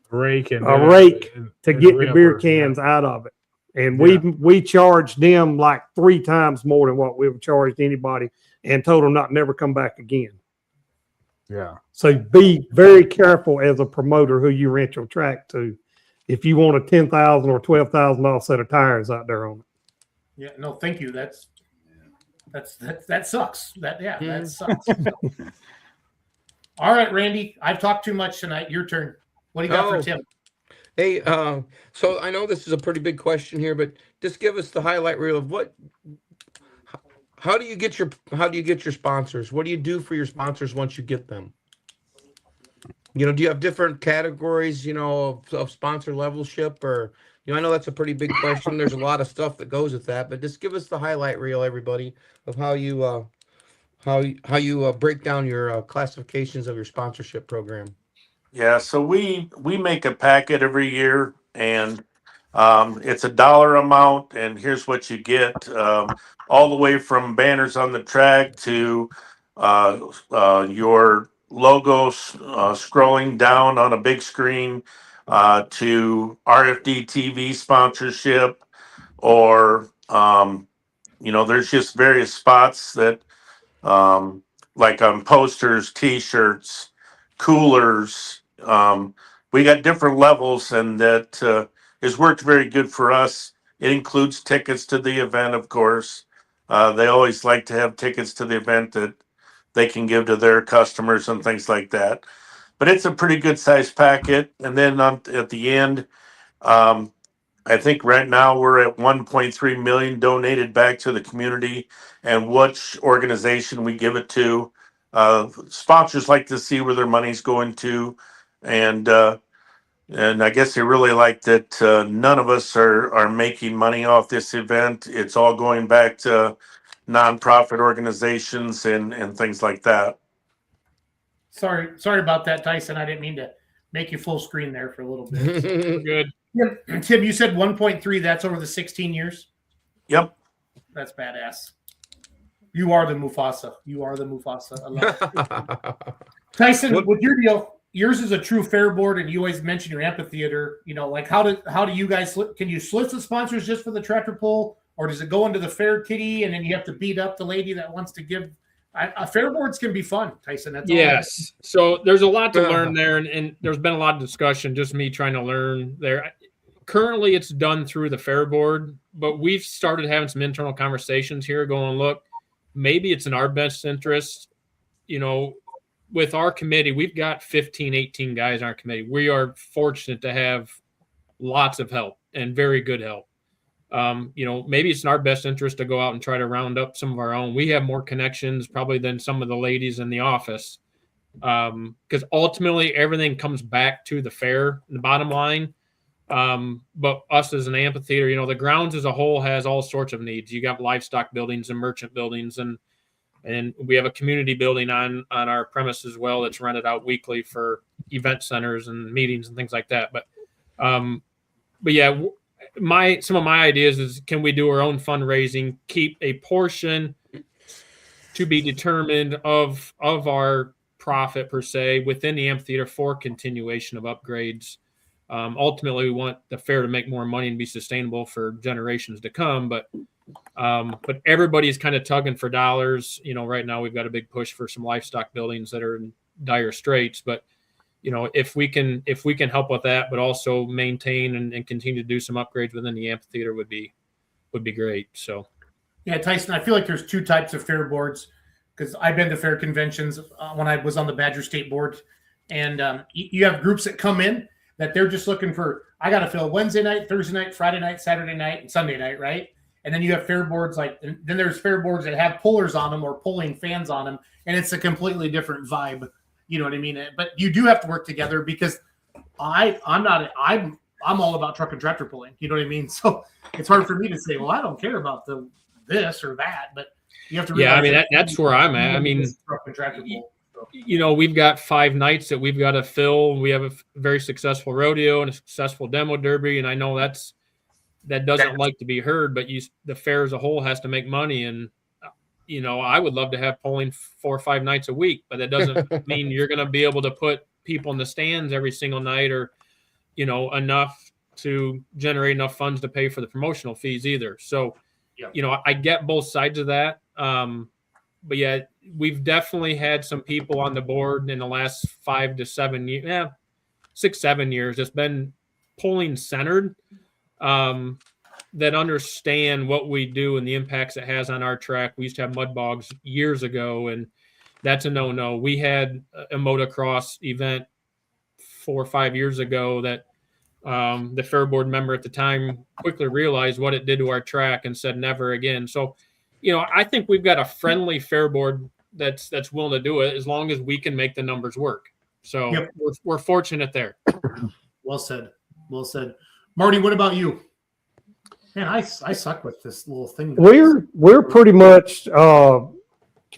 rake to get the beer cans out of it. And we charged them like 3 times more than what we have charged anybody, and told them not never come back again. Yeah. So be very careful as a promoter who you rent your track to, if you want a $10,000 or $12,000 set of tires out there on it. Yeah, no, thank you. That sucks. That sucks. All right, Randy, I've talked too much tonight. Your turn. What do you got for Tim? Hey, so I know this is a pretty big question here, but just give us the highlight reel of how do you get your sponsors? What do you do for your sponsors once you get them? Do you have different categories, of sponsor levelship, or I know that's a pretty big question. There's a lot of stuff that goes with that, but just give us the highlight reel, everybody, of how you break down your classifications of your sponsorship program. Yeah, so we make a packet every year, and it's a dollar amount, and here's what you get, all the way from banners on the track to your logos scrolling down on a big screen, to RFD TV sponsorship, or there's just various spots that like on posters, T-shirts, coolers. We got different levels, and that has worked very good for us. It includes tickets to the event, of course. They always like to have tickets to the event that they can give to their customers and things like that. But it's a pretty good sized packet. And then at the end, I think right now we're at 1.3 million donated back to the community, and which organization we give it to. Sponsors like to see where their money's going to, and I guess they really like that none of us are making money off this event. It's all going back to nonprofit organizations and things like that. Sorry about that, Tyson. I didn't mean to make you full screen there for a little bit. So. Good. Tim, you said 1.3. That's over the 16 years? Yep. That's badass. You are the Mufasa. You are the Mufasa. I love it. Tyson, with your deal, yours is a true fair board, and you always mention your amphitheater. You know, like how do you guys can you solicit sponsors just for the tractor pull, or does it go into the fair kitty and then you have to beat up the lady that wants to give? Fair boards can be fun, Tyson. That's yes. So there's a lot to learn there, and there's been a lot of discussion. Just me trying to learn there. Currently, it's done through the fair board, but we've started having some internal conversations here, going, look, maybe it's in our best interest, you know. With our committee, we've got 15, 18 guys on our committee. We are fortunate to have lots of help and very good help. You know, maybe it's in our best interest to go out and try to round up some of our own. We have more connections probably than some of the ladies in the office, because ultimately everything comes back to the fair, the bottom line. But us as an amphitheater, you know, the grounds as a whole has all sorts of needs. You got livestock buildings and merchant buildings, and we have a community building on our premise as well that's rented out weekly for event centers and meetings and things like that. But yeah, some of my ideas is, can we do our own fundraising, keep a portion to be determined of our profit per se within the amphitheater for continuation of upgrades. Ultimately, we want the fair to make more money and be sustainable for generations to come, but everybody's kind of tugging for dollars. You know, right now we've got a big push for some livestock buildings that are in dire straits. But, you know, if we can help with that, but also maintain and continue to do some upgrades within the amphitheater would be great. So, yeah, Tyson, I feel like there's two types of fair boards, because I've been to fair conventions when I was on the Badger State board, and you have groups that come in that they're just looking for, I got to fill Wednesday night, Thursday night, Friday night, Saturday night, and Sunday night, right? And then you have fair boards then there's fair boards that have pullers on them or pulling fans on them, and it's a completely different vibe. You know what I mean? But you do have to work together, because I'm all about truck and tractor pulling. You know what I mean? So it's hard for me to say, well, I don't care about this or that, but you have to. Yeah, I mean that's where I'm at. I mean, truck and tractor pull. You know, we've got 5 nights that we've got to fill. We have a very successful rodeo and a successful demo derby, and I know that doesn't like to be heard, but the fair as a whole has to make money. And, you know, I would love to have polling 4 or 5 nights a week, but that doesn't mean you're going to be able to put people in the stands every single night, or, you know, enough to generate enough funds to pay for the promotional fees either. So, you know, I get both sides of that. But yeah, we've definitely had some people on the board in the last 5 to 7 years, 6, 7 years, that's been polling centered, that understand what we do and the impacts it has on our track. We used to have mud bogs years ago, and that's a no-no. We had a motocross event 4 or 5 years ago that the fair board member at the time quickly realized what it did to our track and said never again. So, you know, I think we've got a friendly fair board that's willing to do it, as long as we can make the numbers work. So we're fortunate there. Well said. Well said. Marty, what about you? Man, I suck with this little thing. We're pretty much kind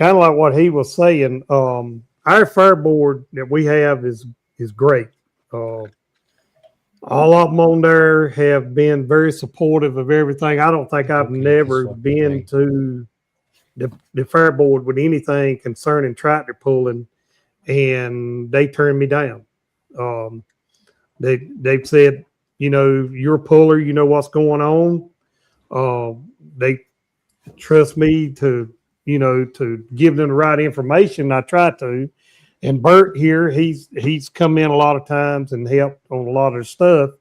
of like what he was saying. Our fair board that we have is great. All of them on there have been very supportive of everything. I don't think I've never been to the fair board with anything concerning tractor pulling, and they turned me down. They've said, you know, you're a puller, you know what's going on. They trust me to give them the right information. I try to. And Bert here, he's come in a lot of times and helped on a lot of stuff.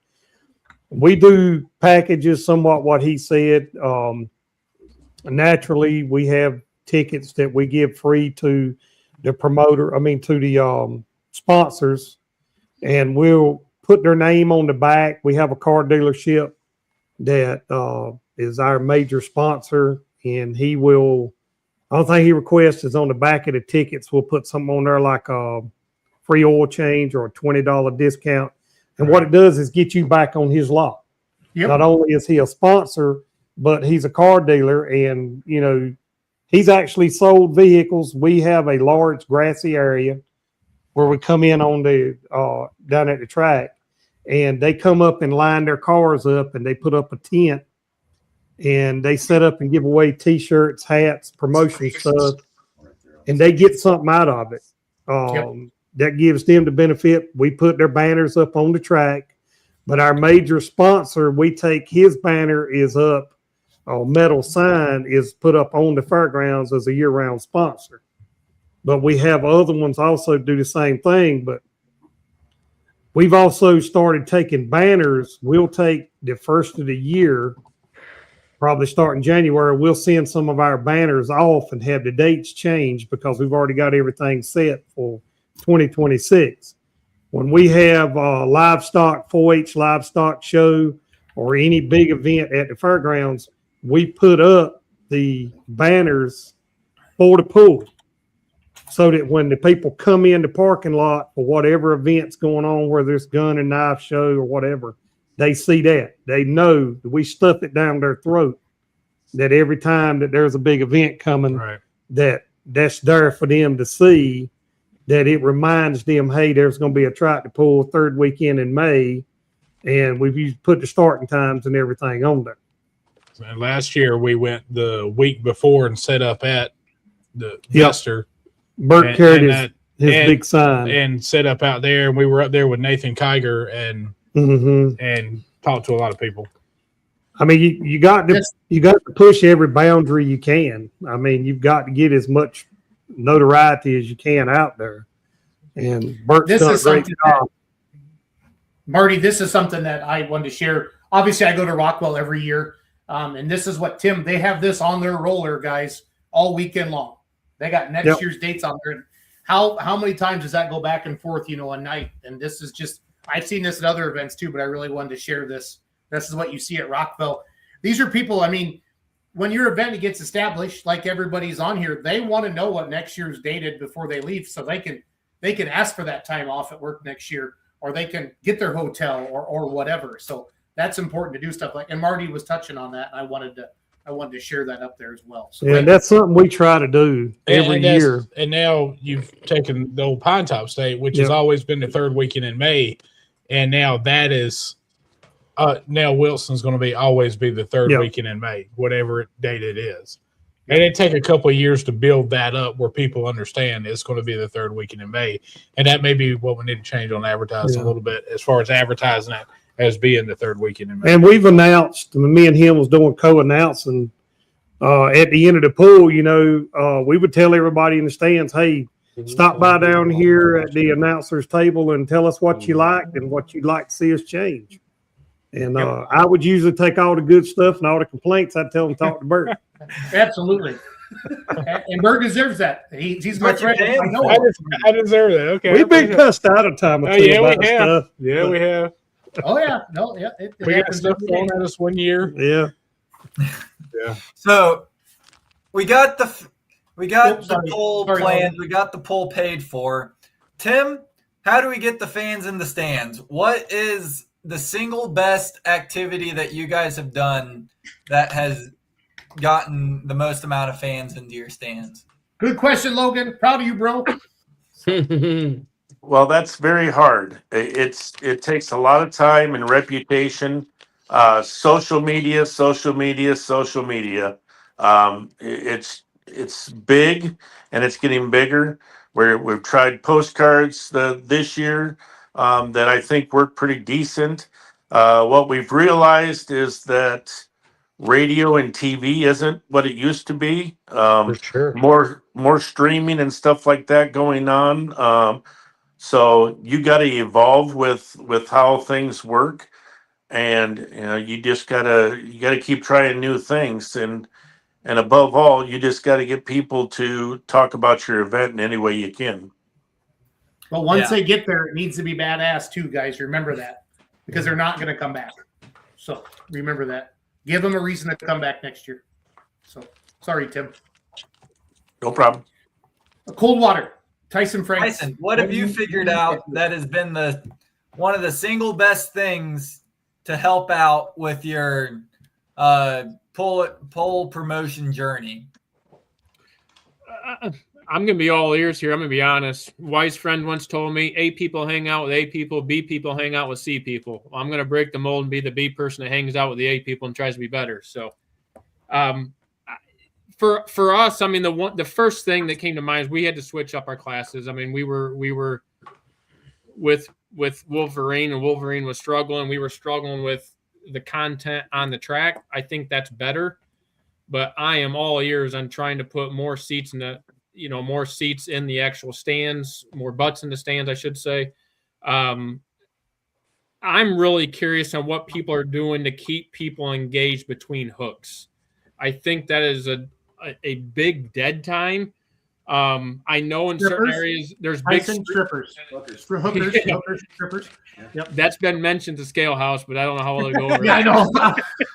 We do packages somewhat what he said. Naturally, we have tickets that we give free to the to the sponsors, and we'll put their name on the back. We have a car dealership that is our major sponsor, and he will. Only thing he requests is on the back of the tickets. We'll put something on there like a free oil change or a $20 discount. And what it does is get you back on his lot. Yep. Not only is he a sponsor, but he's a car dealer, and he's actually sold vehicles. We have a large grassy area where we come in on the down at the track, and they come up and line their cars up, and they put up a tent, and they set up and give away T-shirts, hats, promotion stuff, and they get something out of it. That gives them the benefit. We put their banners up on the track, but our major sponsor, we take his banner is up, a metal sign is put up on the fairgrounds as a year-round sponsor. But we have other ones also do the same thing. But we've also started taking banners. We'll take the first of the year, probably starting January, we'll send some of our banners off and have the dates changed because we've already got everything set for 2026. When we have a livestock, 4-H livestock show or any big event at the fairgrounds, we put up the banners for the pool so that when the people come in the parking lot for whatever event's going on, whether it's gun and knife show or whatever, they see that. They know that we stuff it down their throat, that every time that there's a big event coming, that's there for them to see, that it reminds them, hey, there's going to be a tractor pull third weekend in May, and we've put the starting times and everything on there. And last year we went the week before and set up at the Vester. Bert carried his big sign and set up out there, and we were up there with Nathan Kiger and talked to a lot of people. I mean, you got to push every boundary you can. I mean, you've got to get as much notoriety as you can out there. And Bert's done a great job. Marty, this is something that I wanted to share. Obviously, I go to Rockwell every year, and this is what they have this on their roller, guys, all weekend long. They got next year's dates on there. How many times does that go back and forth, a night? And this is just, I've seen this at other events too, but I really wanted to share this. This is what you see at Rockwell. These are people, I mean, when your event gets established, like everybody's on here, they want to know what next year's dated before they leave, so they can ask for that time off at work next year, or they can get their hotel or whatever. So that's important to do stuff like. And Marty was touching on that. And I wanted to share that up there as well. So that's something we try to do every year. And now you've taken the old Pine Top State, which has always been the third weekend in May, and now that is. Now Wilson's going to always be the third weekend in May, whatever date it is. And it take a couple of years to build that up where people understand it's going to be the third weekend in May. And that may be what we need to change on advertising a little bit as far as advertising that as being the third weekend in May. And we've announced, me and him was doing co-announcing at the end of the pool, we would tell everybody in the stands, hey, stop by down here at the announcer's table and tell us what you liked and what you'd like to see us change. And I would usually take all the good stuff and all the complaints. I'd tell them talk to Bert. Absolutely. And Bert deserves that. He's my friend. I deserve that. Okay. We've been cussed out of time or two about stuff. Yeah, we have. Oh, yeah. No, yeah. We got stuff thrown at us one year. Yeah. Yeah. So we got the poll planned. We got the poll paid for. Tim, how do we get the fans in the stands? What is the single best activity that you guys have done that has gotten the most amount of fans into your stands? Good question, Logan. Proud of you, bro. Well, that's very hard. It takes a lot of time and reputation. Social media. It's big, and it's getting bigger. We've tried postcards this year that I think work pretty decent. What we've realized is that radio and TV isn't what it used to be. For sure. More streaming and stuff like that going on. So you got to evolve with how things work, and you just gotta keep trying new things, and above all, you just got to get people to talk about your event in any way you can. But once they get there, it needs to be badass too, guys. Remember that, because they're not going to come back. So remember that. Give them a reason to come back next year. So sorry, Tim. No problem. Coldwater, Tyson Franks. Tyson, what have you figured out that has been one of the single best things to help out with your pole promotion journey? I'm going to be all ears here. I'm going to be honest. Wise friend once told me A people hang out with A people, B people hang out with C people. I'm going to break the mold and be the B person that hangs out with the A people and tries to be better. So for us, I mean, the first thing that came to mind is we had to switch up our classes. I mean, we were with Wolverine, and Wolverine was struggling. We were struggling with the content on the track. I think that's better, but I am all ears on trying to put more seats in more seats in the actual stands, more butts in the stands, I should say. I'm really curious on what people are doing to keep people engaged between hooks. I think that is a big dead time. I know in certain areas there's big strippers, hookers, strippers. Yep. That's been mentioned to Scale House, but I don't know how well they go over. Yeah, I know.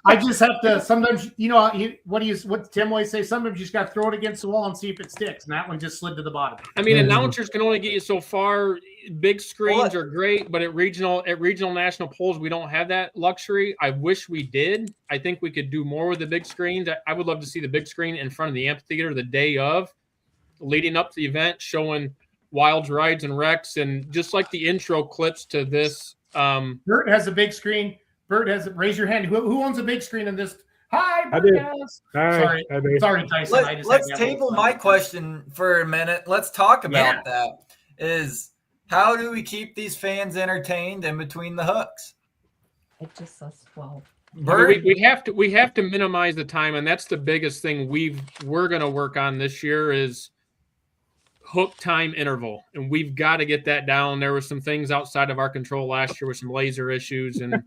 I just have to sometimes, what Tim always say, sometimes you just got to throw it against the wall and see if it sticks. And that one just slid to the bottom. I mean, announcers can only get you so far. Big screens are great, but at regional national polls, we don't have that luxury. I wish we did. I think we could do more with the big screens. I would love to see the big screen in front of the amphitheater the day of, leading up to the event, showing wilds, rides, and wrecks, and just like the intro clips to this. Bert has a big screen. Bert has it. Raise your hand. Who owns a big screen in this? Hi, Bert. Sorry, Tyson. Let's table my question for a minute. Let's talk about that. Is how do we keep these fans entertained in between the hooks? It just says 12. Bert? We have to minimize the time, and that's the biggest thing we're going to work on this year is hook time interval, and we've got to get that down. There were some things outside of our control last year with some laser issues, and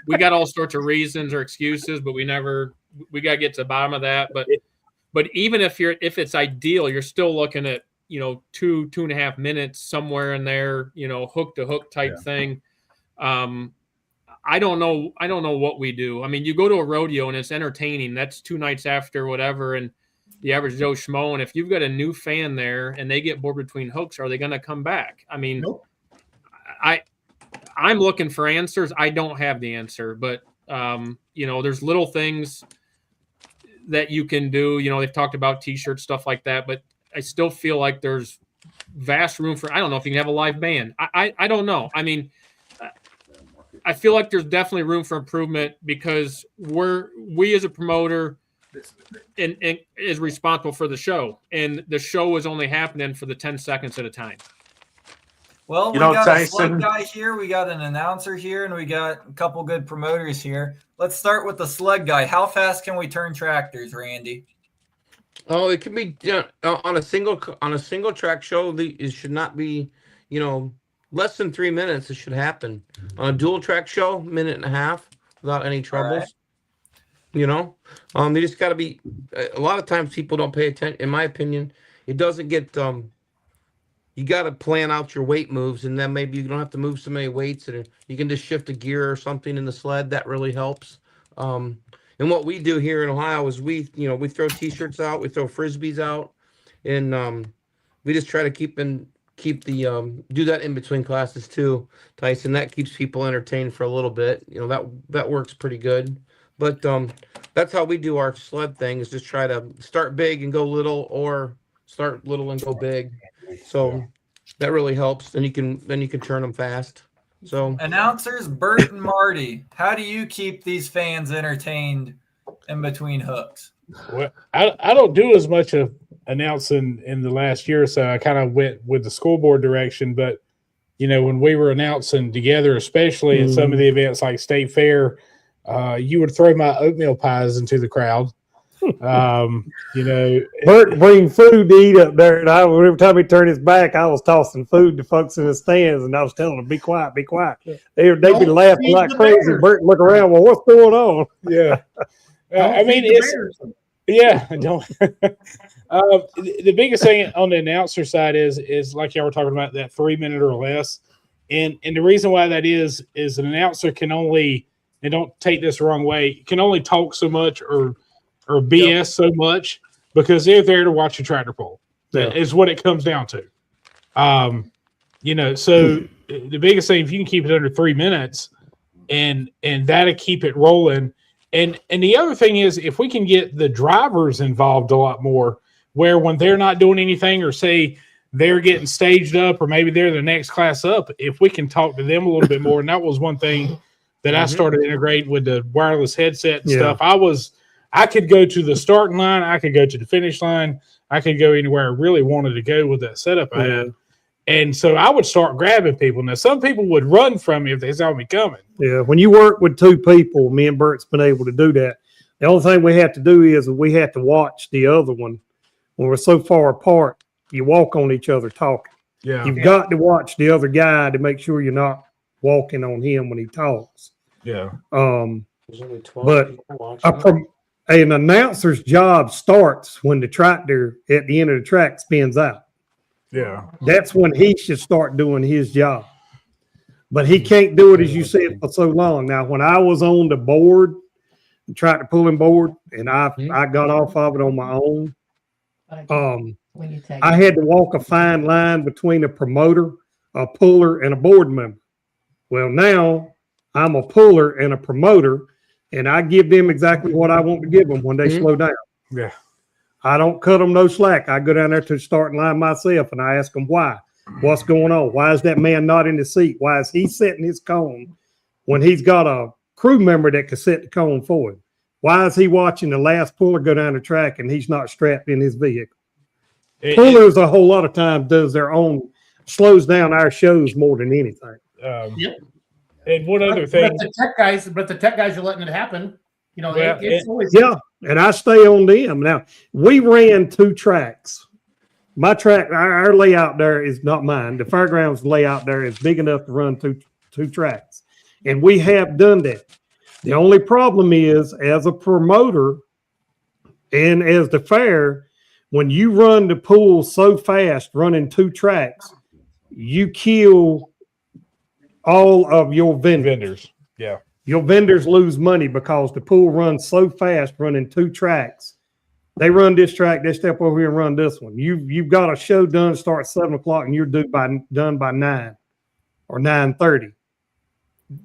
we got all sorts of reasons or excuses, but we got to get to the bottom of that. But even if it's ideal, you're still looking at 2.5 minutes somewhere in there, hook to hook type thing. I don't know what we do. I mean, you go to a rodeo and it's entertaining. That's 2 nights after whatever, and the average Joe Schmo. And if you've got a new fan there and they get bored between hooks, are they going to come back? I mean, nope. I'm looking for answers. I don't have the answer, but there's little things that you can do. They've talked about T-shirts, stuff like that, but I still feel like there's vast room for. I don't know if you can have a live band. I don't know. I mean, I feel like there's definitely room for improvement because we as a promoter and is responsible for the show, and the show is only happening for the 10 seconds at a time. Well, we got Tyson, a slug guy here, we got an announcer here, and we got a couple good promoters here. Let's start with the slug guy. How fast can we turn tractors, Randy? Oh, it can be on a single track show. It should not be, less than 3 minutes. It should happen on a dual track show, 1.5 minutes without any troubles. They just got to be. A lot of times people don't pay attention. In my opinion, it doesn't get. You got to plan out your weight moves, and then maybe you don't have to move so many weights, and you can just shift a gear or something in the sled. That really helps. And what we do here in Ohio is we throw T-shirts out, we throw frisbees out, and we just try to keep do that in between classes too, Tyson. That keeps people entertained for a little bit. That works pretty good. But that's how we do our sled thing, is just try to start big and go little, or start little and go big. So that really helps. Then you can turn them fast. So announcers, Bert and Marty, how do you keep these fans entertained in between hooks? Well, I don't do as much of announcing in the last year or so. I kind of went with the school board direction, but when we were announcing together, especially in some of the events like State Fair, you would throw my oatmeal pies into the crowd. Bert bring food to eat up there, and every time he turned his back, I was tossing food to folks in the stands, and I was telling them, "Be quiet, be quiet." They'd be laughing like crazy. Bert look around, well, what's going on? Yeah, don't. The biggest thing on the announcer side is like y'all were talking about, that 3 minute or less, and the reason why that is an announcer can only and don't take this the wrong way, can only talk so much or BS so much because they're there to watch a tractor pull. That is what it comes down to. So the biggest thing, if you can keep it under 3 minutes, and that'll keep it rolling. And the other thing is, if we can get the drivers involved a lot more, where when they're not doing anything, or say they're getting staged up, or maybe they're the next class up, if we can talk to them a little bit more. And that was one thing that I started integrating with the wireless headset and stuff. I could go to the starting line, I could go to the finish line, I could go anywhere I really wanted to go with that setup I had. And so I would start grabbing people. Now, some people would run from me if they saw me coming. Yeah, when you work with two people, me and Bert's been able to do that. The only thing we have to do is we have to watch the other one. When we're so far apart, you walk on each other talking. Yeah. You've got to watch the other guy to make sure you're not walking on him when he talks. Yeah. There's only 12 But people watching. an announcer's job starts when the tractor at the end of the track spins out. Yeah. That's when he should start doing his job. But he can't do it, as you said, for so long. Now, when I was on the board, the tractor pulling board, and I got off of it on my own, I had to walk a fine line between a promoter, a puller, and a board member. Well, now I'm a puller and a promoter, and I give them exactly what I want to give them when they slow down. Yeah. I don't cut them no slack. I go down there to the starting line myself, and I ask them why. What's going on? Why is that man not in the seat? Why is he setting his cone when he's got a crew member that can set the cone for him? Why is he watching the last puller go down the track and he's not strapped in his vehicle? Pullers a whole lot of times does their own, slows down our shows more than anything. And one other thing, but the tech guys are letting it happen. You know, it's always and I stay on them. Now, we ran 2 tracks. My track, our layout there is not mine. The fairgrounds layout there is big enough to run two tracks, and we have done that. The only problem is, as a promoter and as the fair, when you run the pool so fast, running 2 tracks, you kill all of your vendors. Yeah. Your vendors lose money because the pool runs so fast, running 2 tracks. They run this track, they step over here and run this one. You've got a show done, start 7 o'clock, and you're done by 9 or 9:30.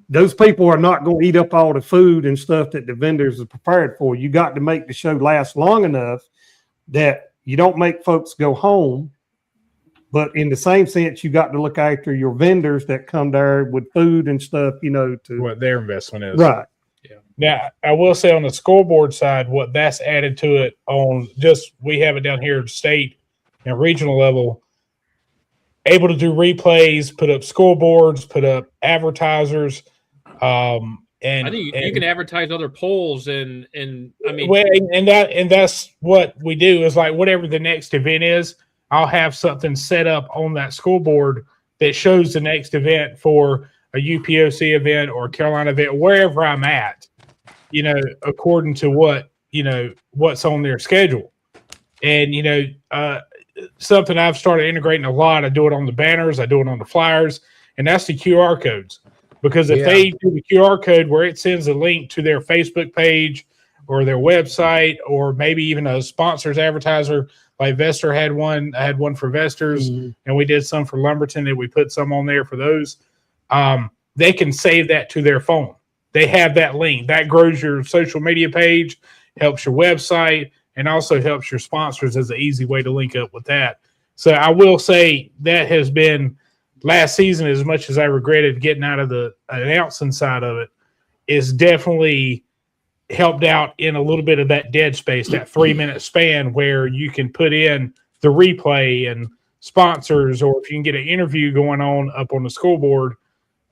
Those people are not going to eat up all the food and stuff that the vendors are prepared for. You got to make the show last long enough that you don't make folks go home. But in the same sense, you got to look after your vendors that come there with food and stuff, to what their investment is. Right. Yeah. Now, I will say on the scoreboard side, what that's added to it on we have it down here at state and regional level, able to do replays, put up scoreboards, put up advertisers. And I think you can advertise other polls and I mean, and that's what we do is like whatever the next event is, I'll have something set up on that scoreboard that shows the next event for a UPOC event or a Carolina event, wherever I'm at, according to what's on their schedule. And, something I've started integrating a lot, I do it on the banners, I do it on the flyers, and that's the QR codes. Because if they do the QR code where it sends a link to their Facebook page or their website, or maybe even a sponsor's advertiser, like Vester had one. I had one for Vesters, and we did some for Lumberton, and we put some on there for those. They can save that to their phone. They have that link. That grows your social media page, helps your website, and also helps your sponsors as an easy way to link up with that. So I will say that has been last season, as much as I regretted getting out of the announcing side of it, is definitely helped out in a little bit of that dead space, that 3-minute span where you can put in the replay and sponsors, or if you can get an interview going on up on the scoreboard,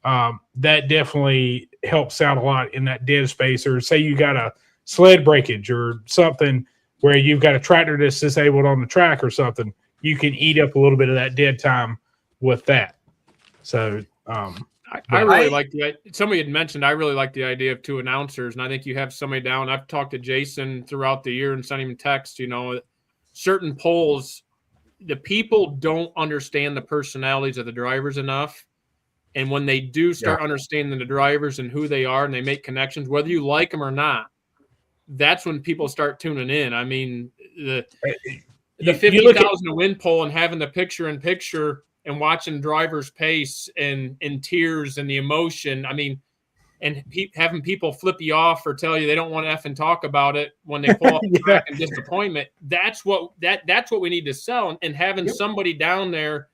that definitely helps out a lot in that dead space. Or say you got a sled breakage or something where you've got a tractor that's disabled on the track or something, you can eat up a little bit of that dead time with that. So I really like somebody had mentioned, I really like the idea of 2 announcers, and I think you have somebody down. I've talked to Jason throughout the year and sent him text, certain polls, the people don't understand the personalities of the drivers enough. And when they do start understanding the drivers and who they are, and they make connections, whether you like them or not, that's when people start tuning in. I mean, the 50,000 win poll and having the picture-in-picture and watching drivers pace and in tears and the emotion. I mean, and having people flip you off or tell you they don't want to effing talk about it when they pull off the track and disappointment. That's what we need to sell. And having somebody down there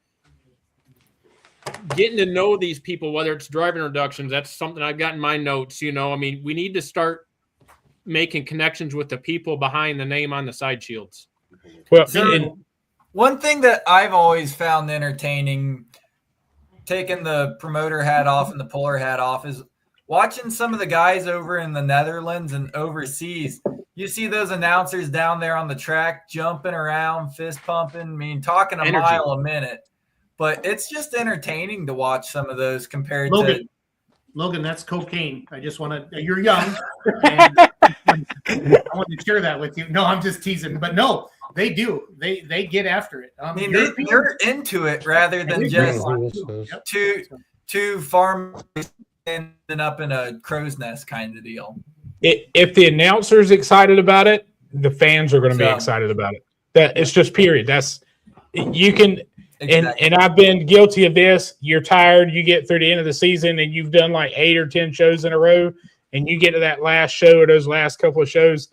getting to know these people, whether it's driver introductions, that's something I've got in my notes. I mean, we need to start making connections with the people behind the name on the side shields. Well, one thing that I've always found entertaining, taking the promoter hat off and the puller hat off, is watching some of the guys over in the Netherlands and overseas. You see those announcers down there on the track jumping around, fist pumping, I mean, talking a mile a minute. But it's just entertaining to watch some of those compared to Logan, that's cocaine. I just want to. You're young. And I want to share that with you. No, I'm just teasing. But no, they do. They get after it. I mean, they're into it rather than just two farmers ending up in a crow's nest kind of deal. If the announcer's excited about it, the fans are going to be excited about it. That it's just period. That's you can. Exactly. And I've been guilty of this. You're tired. You get through the end of the season and you've done like 8 or 10 shows in a row, and you get to that last show or those last couple of shows,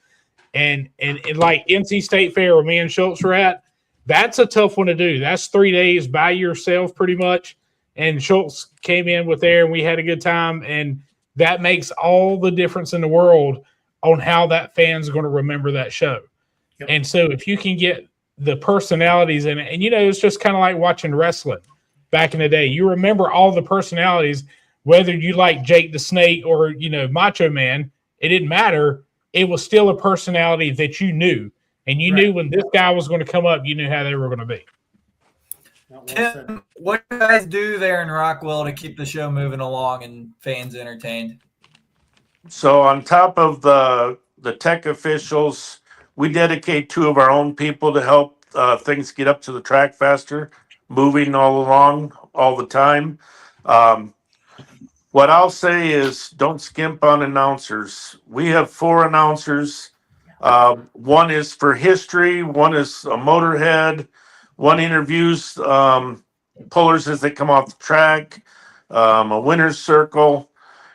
and like NC State Fair where me and Schultz were at, that's a tough one to do. That's 3 days by yourself pretty much. And Schultz came in with there and we had a good time, and that makes all the difference in the world on how that fan's going to remember that show. Yep. And so if you can get the personalities in it, and it's just kind of like watching wrestling back in the day. You remember all the personalities, whether you like Jake the Snake or Macho Man. It didn't matter. It was still a personality that you knew, and you knew when this guy was going to come up, you knew how they were going to be. Tim, what do you guys do there in Rockwell to keep the show moving along and fans entertained? So on top of the tech officials, we dedicate 2 of our own people to help things get up to the track faster, moving all along all the time. What I'll say is don't skimp on announcers. We have 4 announcers. One is for history, one is a motorhead, one interviews pullers as they come off the track, a winner's circle.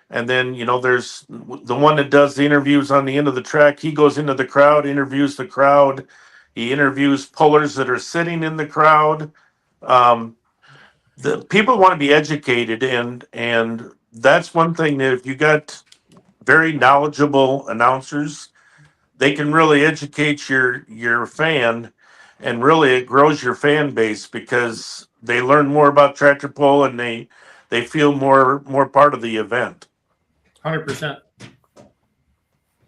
And then, there's the one that does the interviews on the end of the track. He goes into the crowd, interviews the crowd. He interviews pullers that are sitting in the crowd. The people want to be educated, and that's one thing that if you got very knowledgeable announcers, they can really educate your fan, and really it grows your fan base because they learn more about tractor pull and they feel more part of the event. 100%.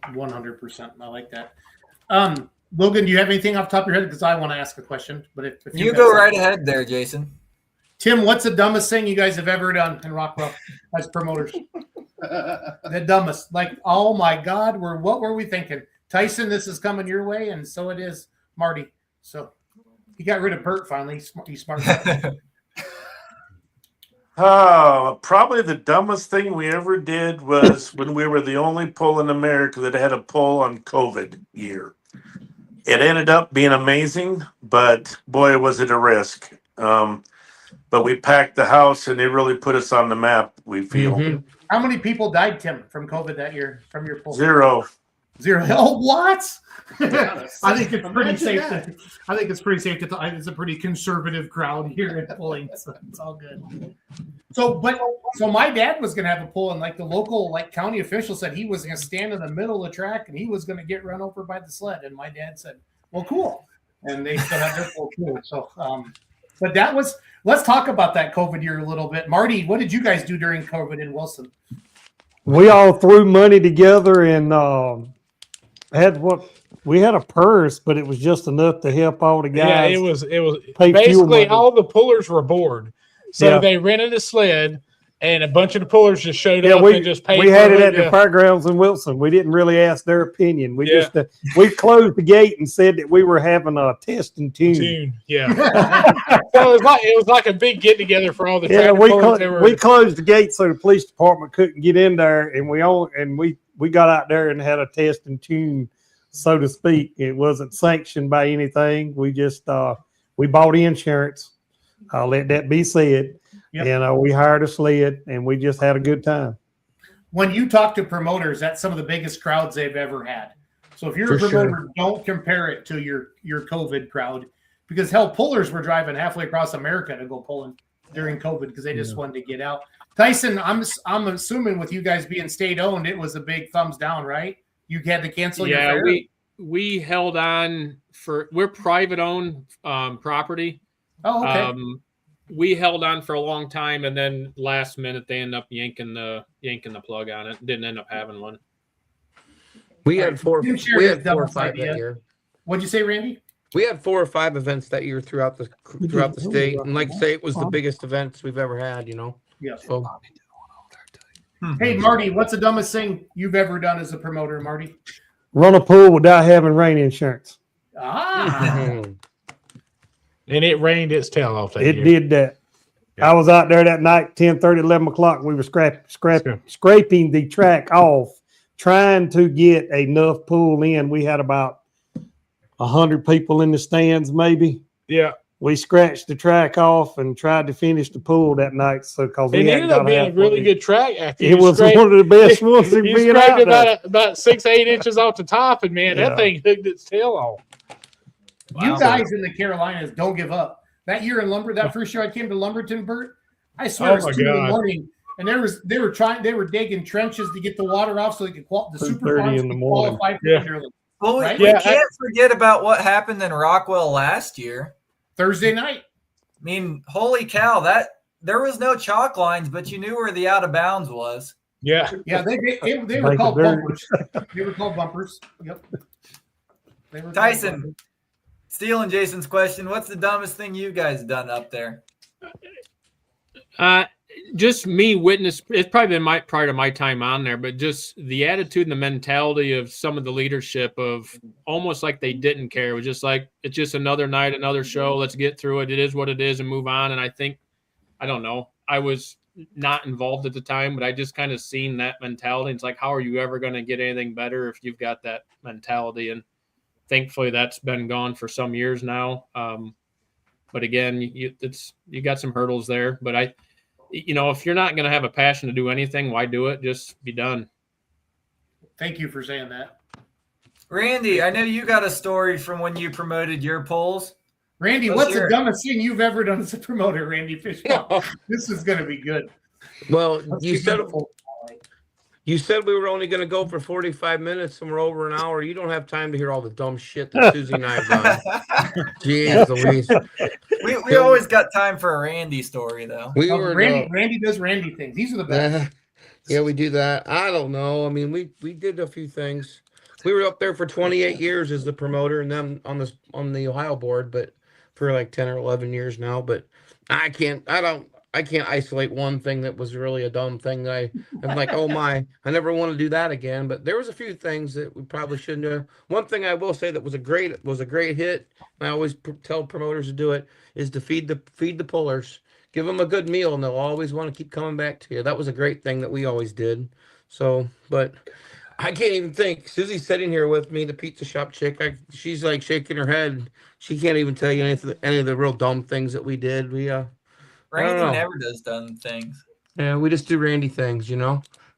100%. I like that. Logan, do you have anything off the top of your head? Because I want to ask a question. But if you go right ahead there, Jason. Tim, what's the dumbest thing you guys have ever done in Rockwell as promoters? The dumbest. Like, oh my God, what were we thinking? Tyson, this is coming your way, and so it is Marty. So he got rid of Bert finally. He's smart. Probably the dumbest thing we ever did was when we were the only pull in America that had a pull on COVID year. It ended up being amazing, but boy, was it a risk. But we packed the house, and it really put us on the map, we feel. Mm-hmm. How many people died, Tim, from COVID that year, from your pull? 0. Oh, what? I think it's pretty safe. I think it's pretty safe to talk. It's a pretty conservative crowd here at pulling, so it's all good. So my dad was going to have a pull, and like the local county official said he was going to stand in the middle of the track, and he was going to get run over by the sled. And my dad said, "Well, cool," and they still have their pull too. So, but that was. Let's talk about that COVID year a little bit. Marty, what did you guys do during COVID in Wilson? We all threw money together and we had a purse, but it was just enough to help all the guys. Yeah, it was basically all the pullers were bored. So they rented a sled, and a bunch of the pullers just showed Yeah, up and just paid. we had for it at the yeah. fairgrounds in Wilson. We didn't really ask their opinion. We Yeah. just we closed the gate and said that we were having a test and tune. Yeah. So it was like a big get together for all the Yeah, tractor pullers. we closed the gate so the police department couldn't get in there, and we got out there and had a test and tune, so to speak. It wasn't sanctioned by anything. We just we bought insurance. I'll let that be said. Yep. And we hired a sled, and we just had a good time. When you talk to promoters, that's some of the biggest crowds they've ever had. So if you're a For promoter, sure. don't compare it to your COVID crowd, because hell, pullers were driving halfway across America to go pulling during COVID because they just wanted to get out. Tyson, I'm assuming with you guys being state owned, it was a big thumbs down, right? You had to cancel your fair? we held on for we're private owned property. Oh, okay. We held on for a long time, and then last minute they end up yanking the plug on it. Didn't end up having one. We had four Tim or shared his five idea. that year. What'd you say, Randy? We had 4 or 5 events that year throughout the state, and like I say, it was the biggest events we've ever had. Yeah. So Hey, Marty, what's the dumbest thing you've ever done as a promoter, Marty? Run a pool without having rain insurance. Ah. And it rained its tail off that It year. did that. Yeah. I was out there that night, 10:30, 11 o'clock. We were scraping the track off, trying to get enough pool in. We had about 100 people in the stands, maybe. Yeah. We scratched the track off and tried to finish the pool that night. So, because It ended up being a really good track. After It was one of the best ones in You being scraped out there. about 6-8 inches off the top, and man, Yeah. that thing hooked its tail off. You guys in the Carolinas don't give up. That year in that first year I came to Lumberton, Bert, I swear Oh it was my 2 in the God. morning, and they were digging trenches to get the water off so they could the super 2:30 farms in the could morning. qualify for Yeah. the yearly. Well, Right? we Yeah, can't forget about what happened in Rockwell last year. Thursday night. I mean, holy cow, there was no chalk lines, but you knew where the out of bounds was. Yeah. Yeah, they were Make called it dirt. bumpers. They were called bumpers. Yep. They were called Tyson, bumpers. stealing Jason's question, what's the dumbest thing you guys done up there? Just me witness. It's probably been part of my time on there, but just the attitude and the mentality of some of the leadership of almost like they didn't care. It was just like, it's just another night, another show. Let's get through it. It is what it is and move on. And I think, I don't know, I was not involved at the time, but I just kind of seen that mentality. It's like, how are you ever going to get anything better if you've got that mentality? And thankfully that's been gone for some years now. But again, you got some hurdles there, but if you're not going to have a passion to do anything, why do it? Just be done. Thank you for saying that. Randy, I know you got a story from when you promoted your polls. Randy, Let's what's hear the it. dumbest thing you've ever done as a promoter, Randy Fishbaum? This is going to be good. well, Let's you give said him a full- you said we were only going to go for 45 minutes, and we're over an hour. You don't have time to hear all the dumb shit that Susie and I've done. Jeez Louise. We always got time for a Randy story, though. We were Randy does Randy things. These are the best. Yeah, we do that. I don't know. I mean, we did a few things. We were up there for 28 years as the promoter, and then on the Ohio board, but for like 10 or 11 years now. But I can't isolate one thing that was really a dumb thing that I'm like, oh my, I never want to do that again. But there was a few things that we probably shouldn't have. One thing I will say that was a great hit, and I always tell promoters to do it, is to feed the pullers. Give them a good meal, and they'll always want to keep coming back to you. That was a great thing that we always did. So, but I can't even think. Susie's sitting here with me, the pizza shop chick. She's like shaking her head. She can't even tell you any of the real dumb things that we did. Randy know. never does dumb things. Yeah, we just do Randy things,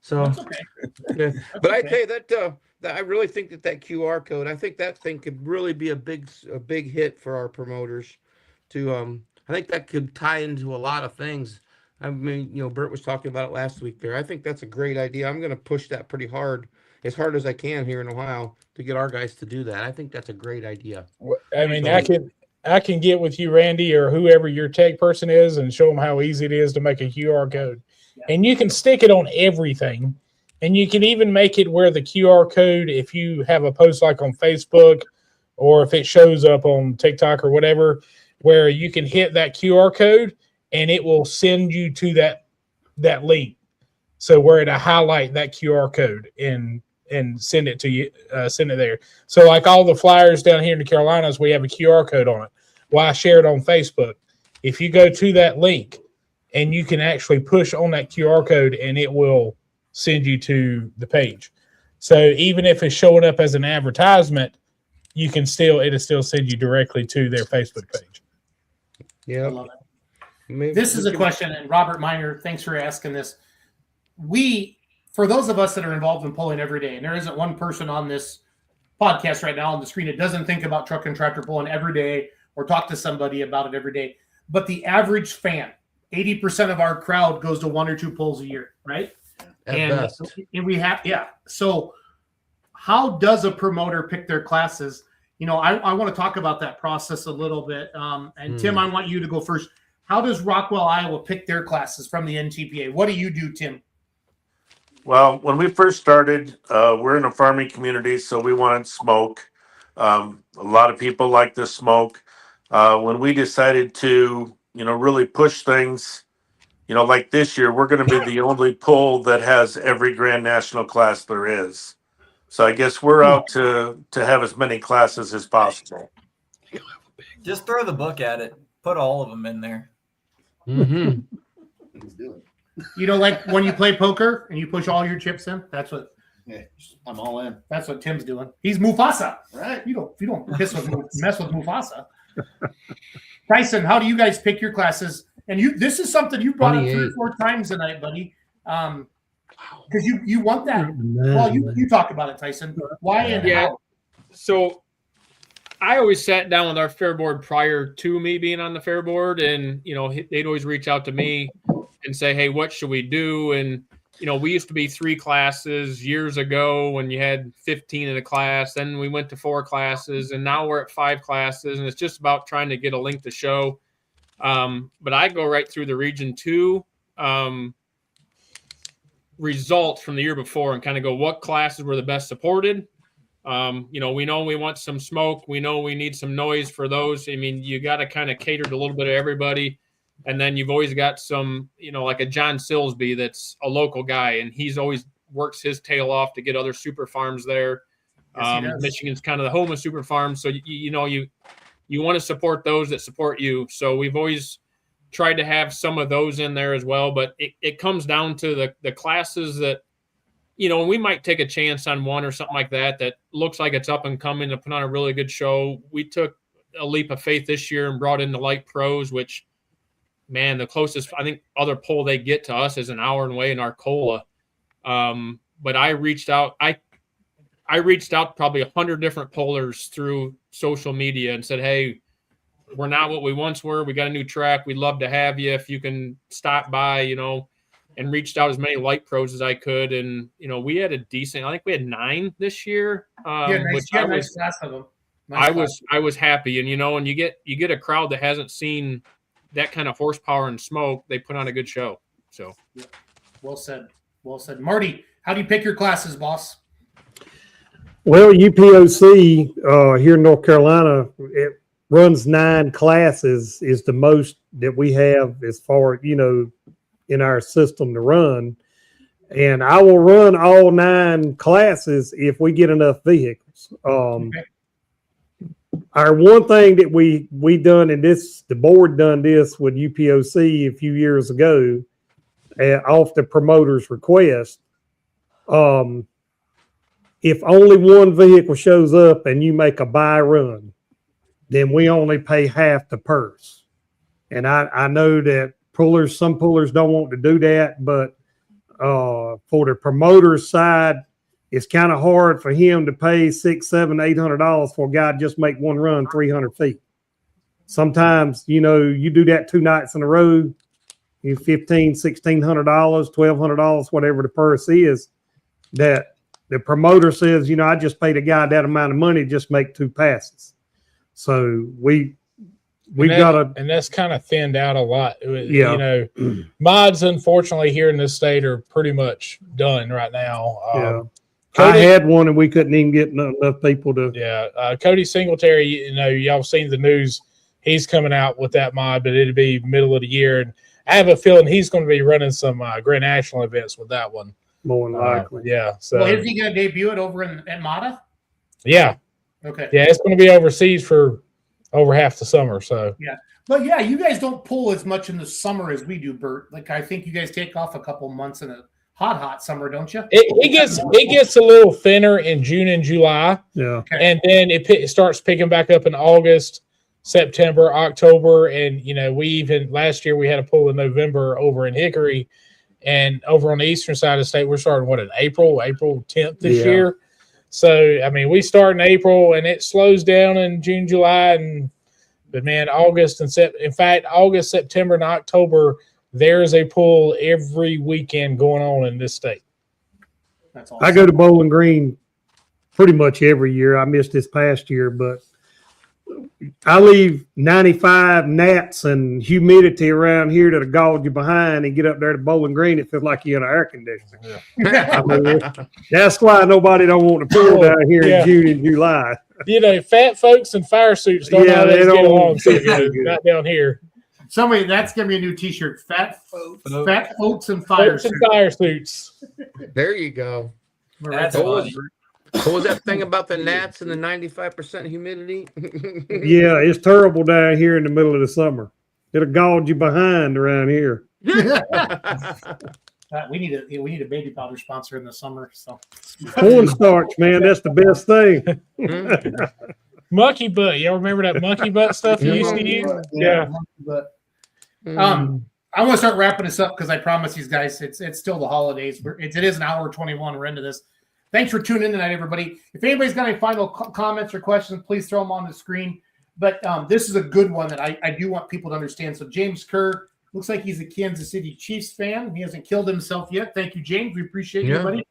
So, That's okay. yeah. But I tell you that I really think that QR code. I think that thing could really be a big hit for our promoters. I think that could tie into a lot of things. I mean, Bert was talking about it last week there. I think that's a great idea. I'm going to push that pretty hard as I can here in Ohio to get our guys to do that. I think that's a great idea. I mean, I can get with you, Randy, or whoever your tech person is, and show them how easy it is to make a QR code. And you can stick it on everything. And you can even make it where the QR code, if you have a post like on Facebook, or if it shows up on TikTok or whatever, where you can hit that QR code and it will send you to that link. So where it'll highlight that QR code and send it to you, send it there. So like all the flyers down here in the Carolinas, we have a QR code on it. Well, I share it on Facebook. If you go to that link and you can actually push on that QR code and it will send you to the page. So even if it's showing up as an advertisement, it'll still send you directly to their Facebook page. I love it. This is a question, and Robert Miner, thanks for asking this. For those of us that are involved in pulling every day, and there isn't one person on this podcast right now on the screen that doesn't think about truck and tractor pulling every day or talk to somebody about it every day. But the average fan, 80% of our crowd goes to 1 or 2 pulls a year, right? And we have, So how does a promoter pick their classes? I want to talk about that process a little bit. And Tim, I want you to go first. How does Rockwell, Iowa pick their classes from the NTPA? What do you do, Tim? Well, when we first started, we're in a farming community, so we wanted smoke. A lot of people like the smoke. When we decided to, really push things, like this year, we're going to be the only pull that has every Grand National class there is. So I guess we're out to have as many classes as possible. Just throw the book at it. Put all of them in there. Mm-hmm. Like when you play poker and you push all your chips in, that's what I'm all in. That's what Tim's doing. He's Mufasa. Right. You don't mess with Mufasa. Tyson, how do you guys pick your classes? And this is something you brought up 3 or 4 times tonight, buddy. Because you want that. Well, you talk about it, Tyson. Why and how? So I always sat down with our fair board prior to me being on the fair board, and they'd always reach out to me and say, hey, what should we do? And we used to be 3 classes years ago when you had 15 in a class. Then we went to 4 classes, and now we're at 5 classes, and it's just about trying to get a link to show. But I go right through the Region 2 results from the year before and kind of go, what classes were the best supported? We know we want some smoke. We know we need some noise for those. I mean, you got to kind of cater to a little bit of everybody. And then you've always got some, like a John Silsby that's a local guy, and he's always works his tail off to get other super farms there. Yes, Michigan's kind of the home of super farms. So, you want to support those that support you. So we've always tried to have some of those in there as well. But it comes down to the classes that, we might take a chance on one or something like that looks like it's up and coming to put on a really good show. We took a leap of faith this year and brought in the light pros, which, man, the closest I think other poll they get to us is an hour away in Arcola. But I reached out. I reached out probably 100 different pollers through social media and said, hey, we're not what we once were. We got a new track. We'd love to have you if you can stop by, and reached out as many light pros as I could. And, we had a decent, I think we had 9 this year. Which nice class of them. I was happy. And, and you get a crowd that hasn't seen that kind of horsepower and smoke. They put on a good show. So yeah. Well said. Marty, how do you pick your classes, boss? Well, UPOC here in North Carolina, it runs 9 classes is the most that we have as far, in our system to run. And I will run all 9 classes if we get enough vehicles. Our one thing that we done in this, the board done this with UPOC a few years ago, off the promoter's request. If only one vehicle shows up and you make a buy run, then we only pay half the purse. And I know that some pullers don't want to do that, but for the promoter's side, it's kind of hard for him to pay $600, $700, $800 for a guy to just make one run 300 feet. Sometimes, you do that 2 nights in a row, you $1,500, $1,600, $1,200, whatever the purse is, that the promoter says, I just paid a guy that amount of money to just make 2 passes. So we got to, and that's kind of thinned out a lot. Yeah. Mods, unfortunately, here in this state are pretty much done right now. Yeah. Cody, I had one and we couldn't even get enough people to. Yeah. Cody Singletary, y'all seen the news. He's coming out with that mod, but it'll be middle of the year. And I have a feeling he's going to be running some Grand National events with that one. More than likely. Yeah. So Well, is he going to debut it over at Mata? yeah. Okay. Yeah, it's going to be overseas for over half the summer. So Yeah. But yeah, you guys don't pull as much in the summer as we do, Bert. Like I think you guys take off a couple months in a hot summer, don't you? It gets a little thinner in June and July. Yeah. Okay. And then it starts picking back up in August, September, October. And, we even last year we had a pull in November over in Hickory. And over on the eastern side of the state, we're starting, in April 10th this year. So, we start in April and it slows down in June, July. But, man, August, September, and October, there's a pull every weekend going on in this state. That's awesome. I go to Bowling Green pretty much every year. I missed this past year, but I leave 95 gnats and humidity around here that'll gouge you behind, and get up there to Bowling Green. It feels like you're in an air conditioner. Yeah. That's why nobody don't want to pull down here in June and July. Fat folks in fire suits don't always get along so good. Not down here. Somebody, that's gonna be a new T-shirt. Fat folks and fire suits. There you go. That's what funny. was that thing about the gnats and the 95% humidity? Yeah, it's terrible down here in the middle of the summer. It'll gouge you behind around here. We need a baby powder sponsor in the summer. So cornstarch, man, that's the best thing. Monkey butt. Y'all remember that monkey butt stuff you used to use? Yeah. But I want to start wrapping this up because I promise these guys it's still the holidays. It is an hour 21. We're into this. Thanks for tuning in tonight, everybody. If anybody's got any final comments or questions, please throw them on the screen. But this is a good one that I do want people to understand. So James Kerr looks like he's a Kansas City Chiefs fan. He hasn't killed himself yet. Thank you, James. We appreciate you, buddy.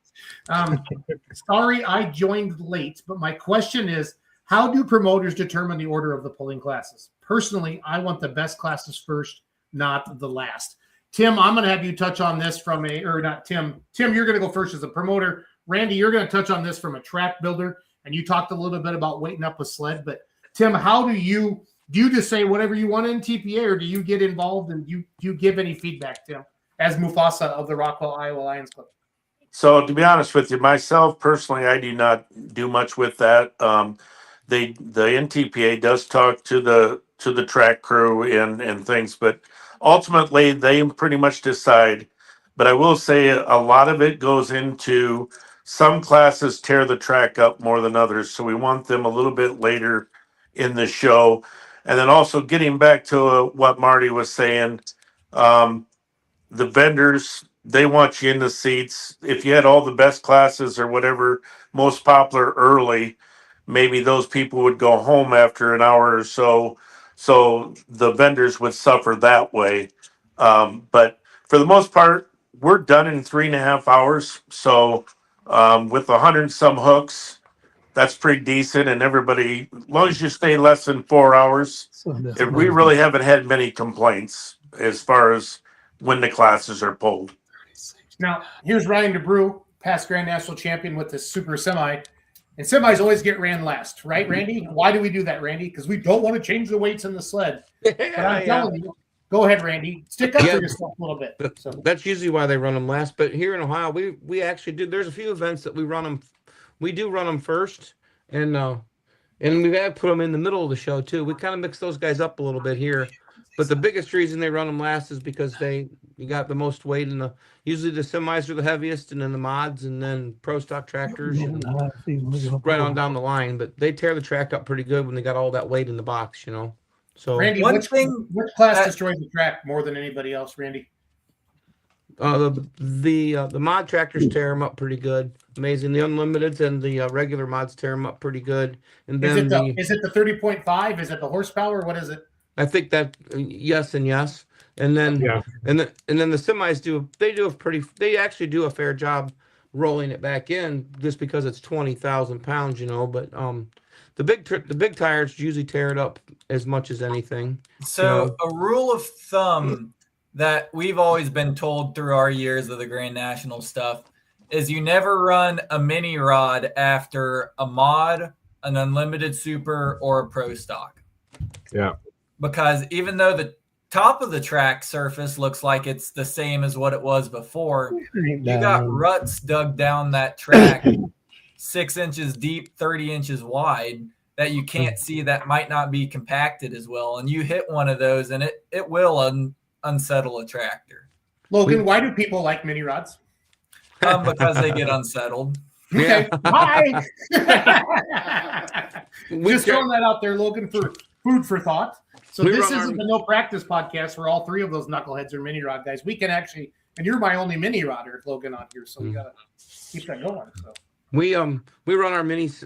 Sorry I joined late, but my question is, how do promoters determine the order of the polling classes? Personally, I want the best classes first, not the last. Tim, I'm going to have you touch on this from not Tim. Tim, you're going to go first as a promoter. Randy, you're going to touch on this from a track builder, and you talked a little bit about waiting up a sled. But Tim, how do you just say whatever you want in TPA, or do you get involved and you give any feedback, Tim, as Mufasa of the Rockwell, Iowa Lions Club? So to be honest with you, myself personally, I do not do much with that. The NTPA does talk to the track crew and things, but ultimately they pretty much decide. But I will say a lot of it goes into some classes tear the track up more than others, so we want them a little bit later in the show. And then also getting back to what Marty was saying, the vendors, they want you in the seats. If you had all the best classes or whatever, most popular early, maybe those people would go home after an hour or so. So the vendors would suffer that way. But for the most part, we're done in 3.5 hours. So with 100 and some hooks, that's pretty decent. And everybody, as long as you stay less than 4 hours, we really haven't had many complaints as far as when the classes are pulled. Now, here's Ryan DeBrew, past Grand National champion with the Super Semi. And semis always get ran last, right, Randy? Why do we do that, Randy? Because we don't want to change the weights in the sled. But I'm telling you, go ahead, Randy. Stick up for yourself a little bit. So. That's usually why they run them last. But here in Ohio, we actually do. There's a few events that we run them. We do run them first, and we've had to put them in the middle of the show too. We kind of mix those guys up a little bit here. But the biggest reason they run them last is because you got the most weight, and usually the semis are the heaviest, and then the mods, and then pro stock tractors, and right on down the line. But they tear the track up pretty good when they got all that weight in the box, So Randy, which class destroys the track more than anybody else, Randy? The mod tractors tear them up pretty good, amazing. The unlimiteds and the regular mods tear them up pretty good. And then is it the 30.5? Is it the horsepower? What is it? I think that yes and yes, and then and then the semis they actually do a fair job rolling it back in just because it's 20,000 pounds, But the big tires usually tear it up as much as anything. So a rule of thumb that we've always been told through our years of the Grand National stuff is you never run a mini rod after a mod, an unlimited super, or a pro stock. Yeah. Because even though top of the track surface looks like it's the same as what it was before. You got ruts dug down that track 6 inches deep, 30 inches wide that you can't see, that might not be compacted as well. And you hit one of those and it will unsettle a tractor. Logan, why do people like mini rods? Because they get unsettled. Okay, bye. Just throwing that out there, Logan, for food for thought. So this isn't the no practice podcast where all three of those knuckleheads are mini rod guys. We can actually, and you're my only mini rodder, Logan, on here, so we gotta keep that going. So we run our minis.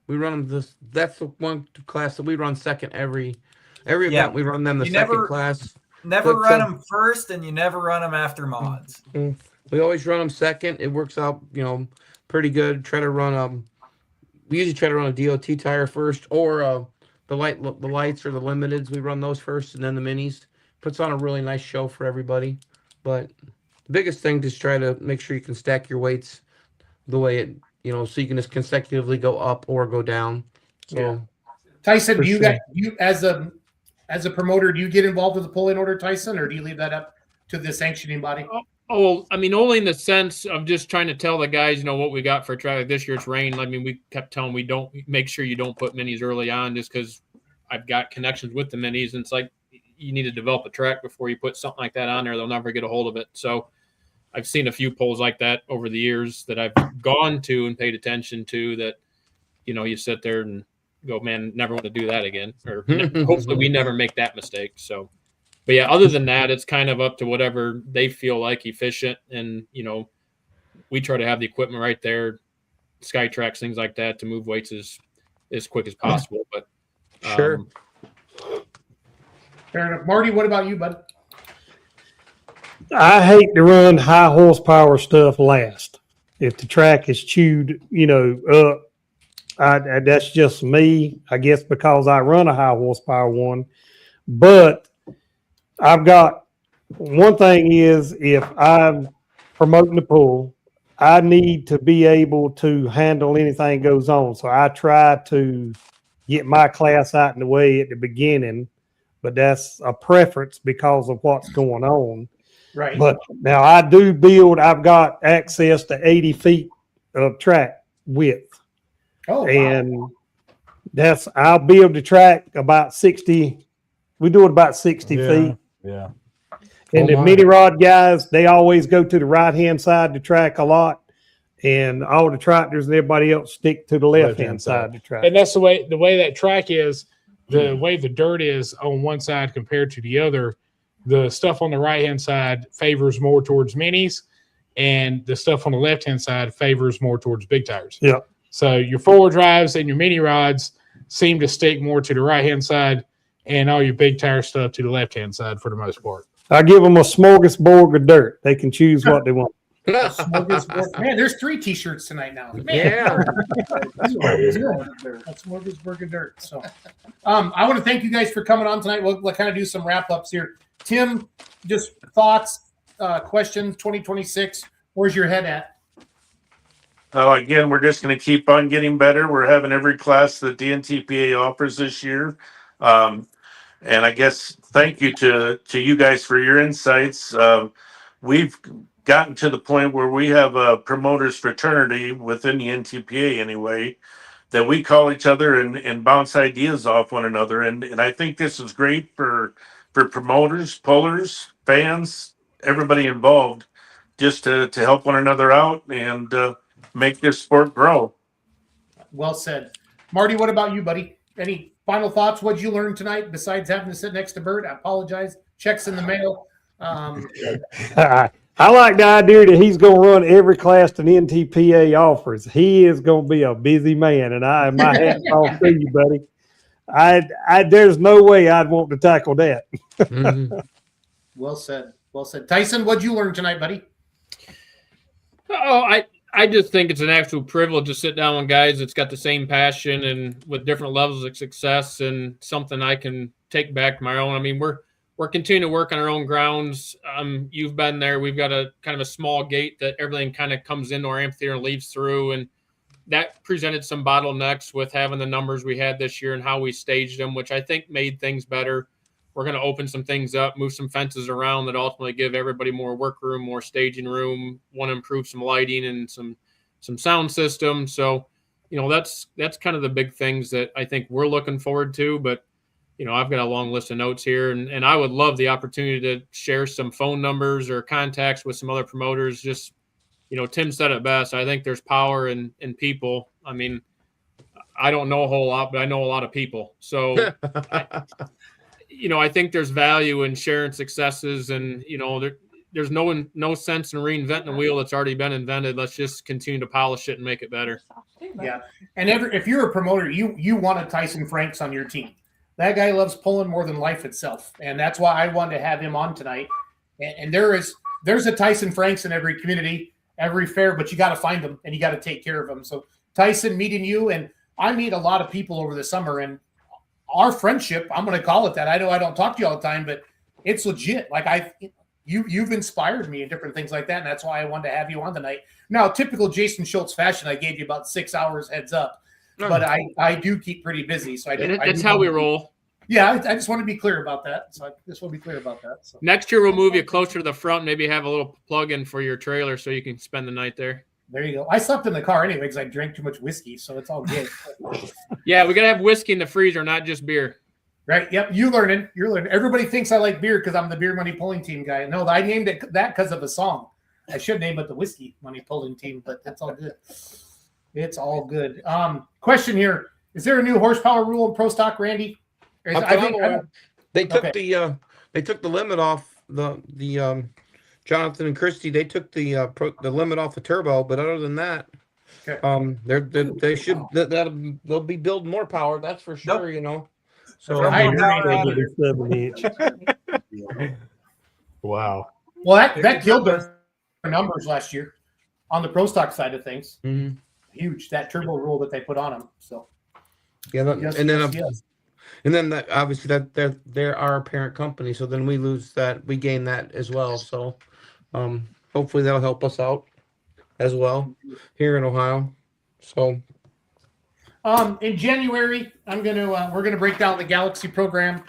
We run them that's the one class that we run second every event. We run them the second class. Never run them first, and you never run them after mods. We always run them second. It works out, pretty good. Try to run we usually try to run a DOT tire first, or the lights or the limiteds. We run those first, and then the minis. Puts on a really nice show for everybody. But the biggest thing is try to make sure you can stack your weights the way it, so you can just consecutively go up or go down. So, Tyson, do you as a promoter, do you get involved with the pulling order, Tyson, or do you leave that up to the sanctioning body? Oh, I mean, only in the sense of just trying to tell the guys, what we got for track. This year it's rain. I mean, we kept telling we don't make sure you don't put minis early on, just because I've got connections with the minis, and it's like you need to develop a track before you put something like that on there. They'll never get a hold of it. So I've seen a few polls like that over the years that I've gone to and paid attention to. That you sit there and go, man, never want to do that again, or hopefully we never make that mistake. So. But yeah, other than that, it's kind of up to whatever they feel like efficient. And, we try to have the equipment right there, sky tracks, things like that, to move weights as quick as possible. But sure. Fair enough. Marty, what about you, bud? I hate to run high horsepower stuff last. If the track is chewed, up, that's just me, I guess, because I run a high horsepower one. But I've got one thing is, if I'm promoting the pool, I need to be able to handle anything goes on. So I try to get my class out in the way at the beginning, but that's a preference because of what's going on. Right. But now I've got access to 80 feet of track width. Oh, and I'll build the track about 60. We do it about 60 feet. Yeah. And the mini rod guys, they always go to the right-hand side of the track a lot. And all the tractors and everybody else stick to the left-hand side of the track. And that's the way that track is, the way the dirt is on one side compared to the other. The stuff on the right-hand side favors more towards minis, and the stuff on the left-hand side favors more towards big tires. Yeah. So your four-wheel drives and your mini rods seem to stick more to the right-hand side, and all your big tire stuff to the left-hand side for the most part. I give them a smorgasbord of dirt. They can choose what they want. Man, there's 3 T-shirts tonight now. Man. Yeah. That's smorgasbord of dirt. So, I want to thank you guys for coming on tonight. We'll kind of do some wrap-ups here. Tim, just thoughts, questions, 2026. Where's your head at? Again, we're just going to keep on getting better. We're having every class that the NTPA offers this year. And I guess thank you to you guys for your insights. We've gotten to the point where we have a promoters fraternity within the NTPA anyway, that we call each other and bounce ideas off one another. And I think this is great for promoters, pullers, fans, everybody involved, just to help one another out and make this sport grow. Well said. Marty, what about you, buddy? Any final thoughts? What'd you learn tonight besides having to sit next to Bert? I apologize. Checks in the mail. I like the idea that he's going to run every class the NTPA offers. He is going to be a busy man, and my hat's off to you, buddy. There's no way I'd want to tackle that. Well said. Well said. Tyson, what'd you learn tonight, buddy? Oh, I just think it's an absolute privilege to sit down with guys that's got the same passion and with different levels of success, and something I can take back to my own. I mean, we're continuing to work on our own grounds. You've been there. We've got a kind of a small gate that everything kind of comes into our amphitheater and leaves through, and that presented some bottlenecks with having the numbers we had this year and how we staged them, which I think made things better. we're going to open some things up, move some fences around that ultimately give everybody more work room, more staging room, want to improve some lighting and some sound system. So, that's kind of the big things that I think we're looking forward to. But, I've got a long list of notes here, and I would love the opportunity to share some phone numbers or contacts with some other promoters. Just, Tim said it best. I think there's power in people. I mean, I don't know a whole lot, but I know a lot of people. So, I think there's value in sharing successes, and, there's no sense in reinventing a wheel that's already been invented. Let's just continue to polish it and make it better. Yeah. And if you're a promoter, you want a Tyson Franks on your team. That guy loves pulling more than life itself. And that's why I wanted to have him on tonight. And there's a Tyson Franks in every community, every fair, but you got to find them and you got to take care of them. So Tyson, meeting you, and I meet a lot of people over the summer, and our friendship, I'm going to call it that. I know I don't talk to you all the time, but it's legit. Like you've inspired me in different things like that. And that's why I wanted to have you on tonight. Now, typical Jason Schultz fashion, I gave you about 6 hours heads up. But I do keep pretty busy, so that's how we roll. Yeah, I just want to be clear about that. So I just want to be clear about that. So next year we'll move you closer to the front. Maybe have a little plug-in for your trailer so you can spend the night there. There you go. I slept in the car anyway because I drank too much whiskey, so it's all good. Yeah, we gotta have whiskey in the freezer, not just beer. Right. Yep. You're learning. Everybody thinks I like beer because I'm the beer money pulling team guy. No, I named it that because of a song. I should name it the whiskey money pulling team, but that's all good. It's all good. Question here: is there a new horsepower rule in Pro Stock, Randy? They took the limit off the Jonathan and Christy. They took the limit off the turbo, but other than that, okay. They'll be building more power. That's for sure. So I agree. 7-inch. Wow. Well, that killed their numbers last year on the Pro Stock side of things. Mm-hmm. Huge, that turbo rule that they put on them. So yeah, yes, and then yes. And then that obviously that they're our parent company, so then we lose that, we gain that as well. So hopefully that'll help us out as well here in Ohio. So in January, we're gonna break down the Galaxy program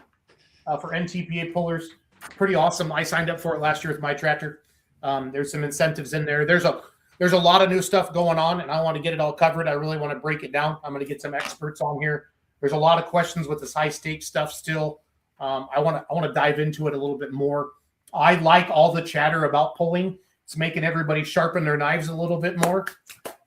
for NTPA pullers. Pretty awesome. I signed up for it last year with my tractor. There's some incentives in there. There's a lot of new stuff going on, and I want to get it all covered. I really want to break it down. I'm going to get some experts on here. There's a lot of questions with this high stakes stuff still. I want to dive into it a little bit more. I like all the chatter about pulling. It's making everybody sharpen their knives a little bit more,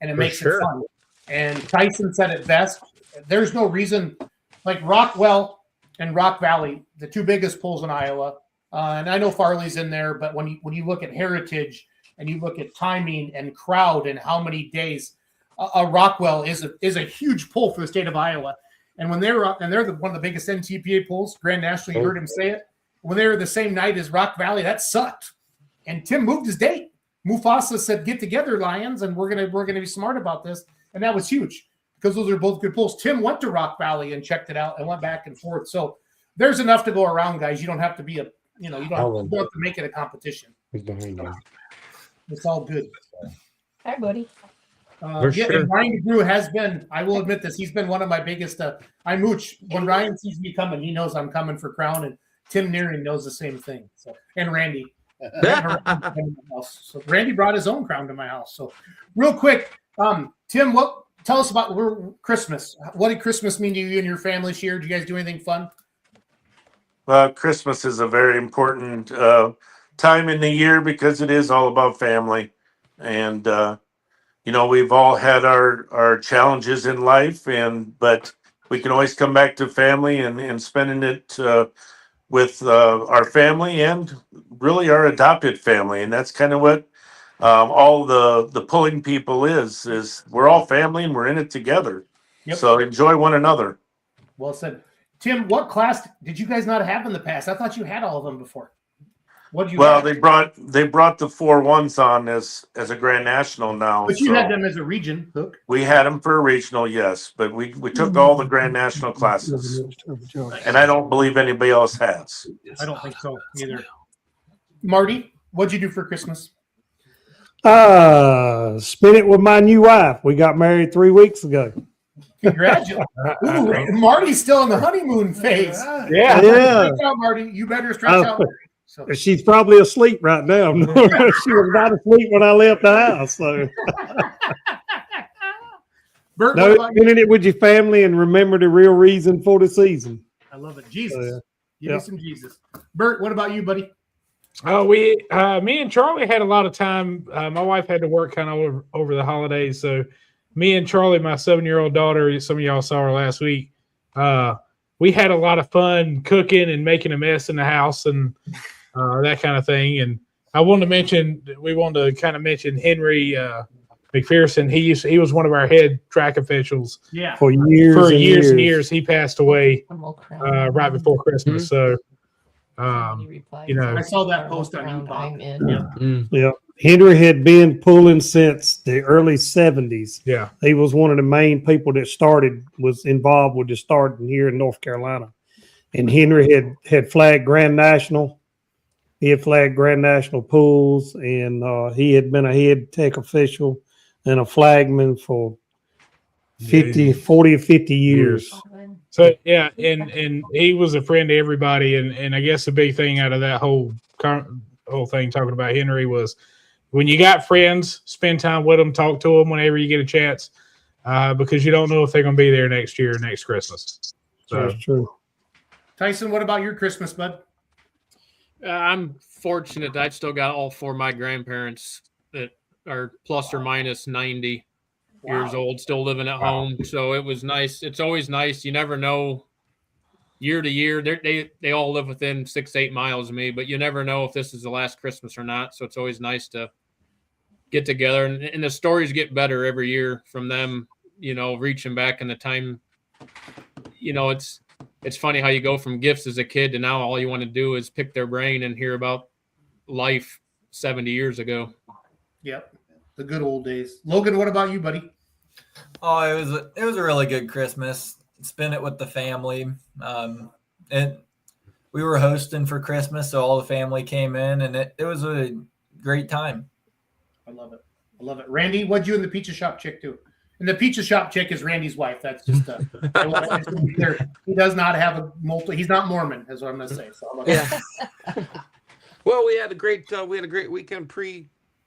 and it makes it fun. And Tyson said it best. There's no reason, like Rockwell and Rock Valley, the two biggest pulls in Iowa, and I know Farley's in there, but when you look at heritage and you look at timing and crowd and how many days, Rockwell is a huge pull for the state of Iowa. And when they're one of the biggest NTPA pulls, Grand National, you heard him say it. When they were the same night as Rock Valley, that sucked. And Tim moved his date. Mufasa said, "Get together, Lions, and we're gonna be smart about this." And that was huge because those are both good pulls. Tim went to Rock Valley and checked it out and went back and forth. So there's enough to go around, guys. You don't have to be you don't have to make it a competition. He's behind you. It's all good. Hi, buddy. And Ryan DeGrew has been, I will admit this, he's been one of my biggest, I mooch. When Ryan sees me coming, he knows I'm coming for Crown, and Tim Neuhring knows the same thing. So, and Randy. So Randy brought his own crown to my house. So real quick, Tim, tell us about Christmas. What did Christmas mean to you and your family this year? Did you guys do anything fun? Christmas is a very important time in the year because it is all about family. And, we've all had our challenges in life, but we can always come back to family and spending it with our family and really our adopted family. And that's kind of what all the pulling people is we're all family and we're in it together. Yep. So enjoy one another. Well said. Tim, what class did you guys not have in the past? I thought you had all of them before. What did you have? They brought the 4-1s on as a Grand National now. But you had them as a region, Hook. We had them for a regional, yes, but we took all the Grand National classes, and I don't believe anybody else has. I don't think so either. Marty, what'd you do for Christmas? Spent it with my new wife. We got married 3 weeks ago. Congratulations. Ooh, Marty's still in the honeymoon phase. Yeah. Yeah. Stretch out, Marty. You better stretch out. So. She's probably asleep right now. She was not asleep when I left the house. So, Bert, no, spending it with your family and remember the real reason for the season. I love it. Jesus. So, Give me some Jesus. Bert, what about you, buddy? Oh, me and Charlie had a lot of time. My wife had to work kind of over the holidays, so me and Charlie, my 7-year-old daughter, some of y'all saw her last week. We had a lot of fun cooking and making a mess in the house and that kind of thing. And I wanted to kind of mention Henry McPherson. He was one of our head track officials. Yeah. For years and years. He passed away right before Christmas. So. I saw that post on YouTube. Yeah. Henry had been pulling since the early 70s. Yeah. He was one of the main people that was involved with the starting here in North Carolina. And Henry had flagged Grand National. He had flagged Grand National pools, and he had been a head tech official and a flagman for 40 or 50 years. So yeah, and he was a friend to everybody, and I guess the big thing out of that whole thing talking about Henry was when you got friends, spend time with them, talk to them whenever you get a chance, because you don't know if they're going to be there next year, next Christmas. So that's true. Tyson, what about your Christmas, bud? I'm fortunate that I've still got all 4 of my grandparents that are plus or minus 90 years old, still living at home. So it was nice. It's always nice. You never know year to year. They all live within 6-8 miles of me, but you never know if this is the last Christmas or not. So it's always nice to get together. And the stories get better every year from them, reaching back in the time. It's funny how you go from gifts as a kid to now all you want to do is pick their brain and hear about life 70 years ago. Yep. The good old days. Logan, what about you, buddy? Oh, it was a really good Christmas. Spent it with the family. And we were hosting for Christmas, so all the family came in, and it was a great time. I love it. Randy, what'd you and the pizza shop chick do? And the pizza shop chick is Randy's wife. That's just he does not have a he's not Mormon, is what I'm gonna say. So Well, we had a great weekend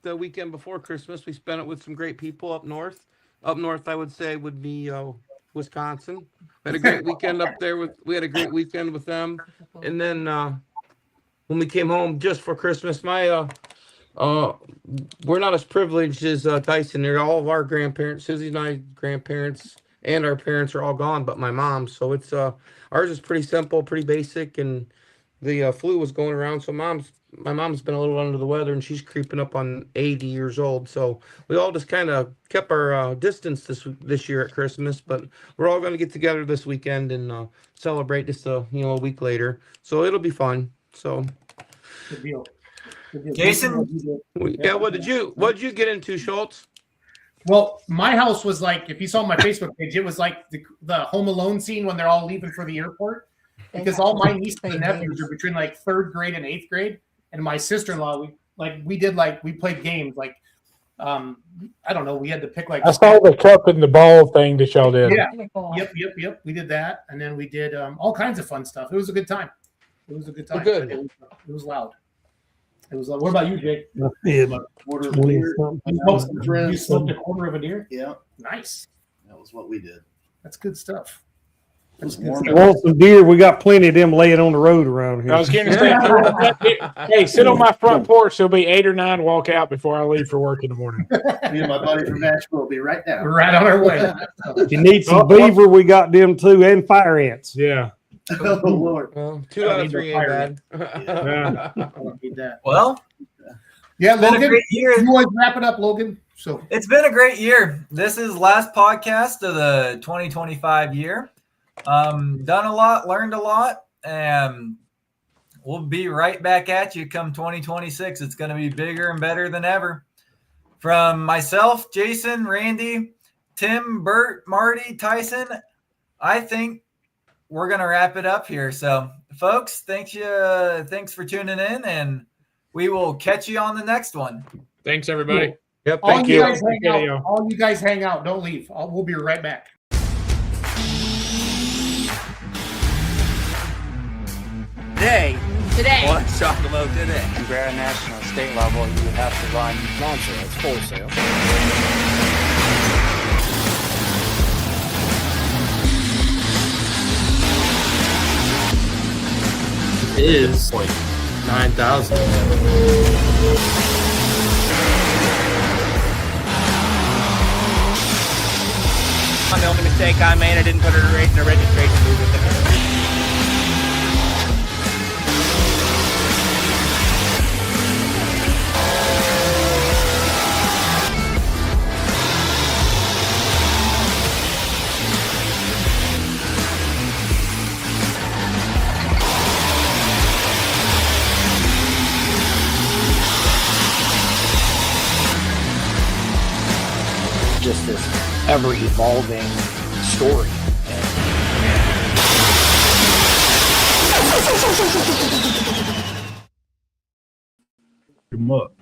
the weekend before Christmas. We spent it with some great people up north. Up north, I would say, would be Wisconsin. We had a great weekend up there. We had a great weekend with them. And then when we came home just for Christmas, we're not as privileged as Tyson. They're all of our grandparents, Susie and I, grandparents, and our parents are all gone, but my mom. So it's ours is pretty simple, pretty basic, and the flu was going around. So my mom's been a little under the weather, and she's creeping up on 80 years old. So we all just kind of kept our distance this year at Christmas, but we're all going to get together this weekend and celebrate just a week later. So it'll be fun. So good deal. Jason, yeah, what did you get into, Schultz? Well, my house was like, if you saw my Facebook page, it was like the Home Alone scene when they're all leaving for the airport, because all my nieces and nephews are between like 3rd grade and 8th grade. And my sister-in-law, we played games like, I don't know, we had to pick like. I saw the cup and the ball thing that y'all did. Yeah. Yep. We did that, and then we did all kinds of fun stuff. It was a good time. Good. It was loud. What about you, Jake? Yeah, Quarter of a deer. You smoked a quarter of a deer? Yeah, Nice. that was what we did. That's good stuff. It was warm. you want some deer? We got plenty of them laying on the road around here. I was going to say, hey, sit on my front porch. There'll be 8 or 9 walk out before I leave for work in the morning. Me and my buddy from Nashville will be right down. We're right on our way. If you need some beaver, we got them too, and fire ants. Yeah. Oh Lord. Well, 2 out of 3 ain't bad. Yeah. I don't need that. Well, Yeah, it's been a Logan, great year. you always wrap it up, Logan. So It's been a great year. This is last podcast of the 2025 year. Done a lot, learned a lot, and we'll be right back at you come 2026. It's going to be bigger and better than ever. From myself, Jason, Randy, Tim, Bert, Marty, Tyson, I think we're going to wrap it up here. So, folks, thanks for tuning in, and we will catch you on the next one. Thanks, everybody. Yep, all thank you you. guys hang out. All you guys hang out. Don't leave. We'll be right back. Today. Today. Well, let's talk about today. Grand national state level, you have to run non-sale. It's wholesale. Is 9,000. The only mistake I made, I didn't put her in a registration move with it. Just this ever-evolving story. Good luck.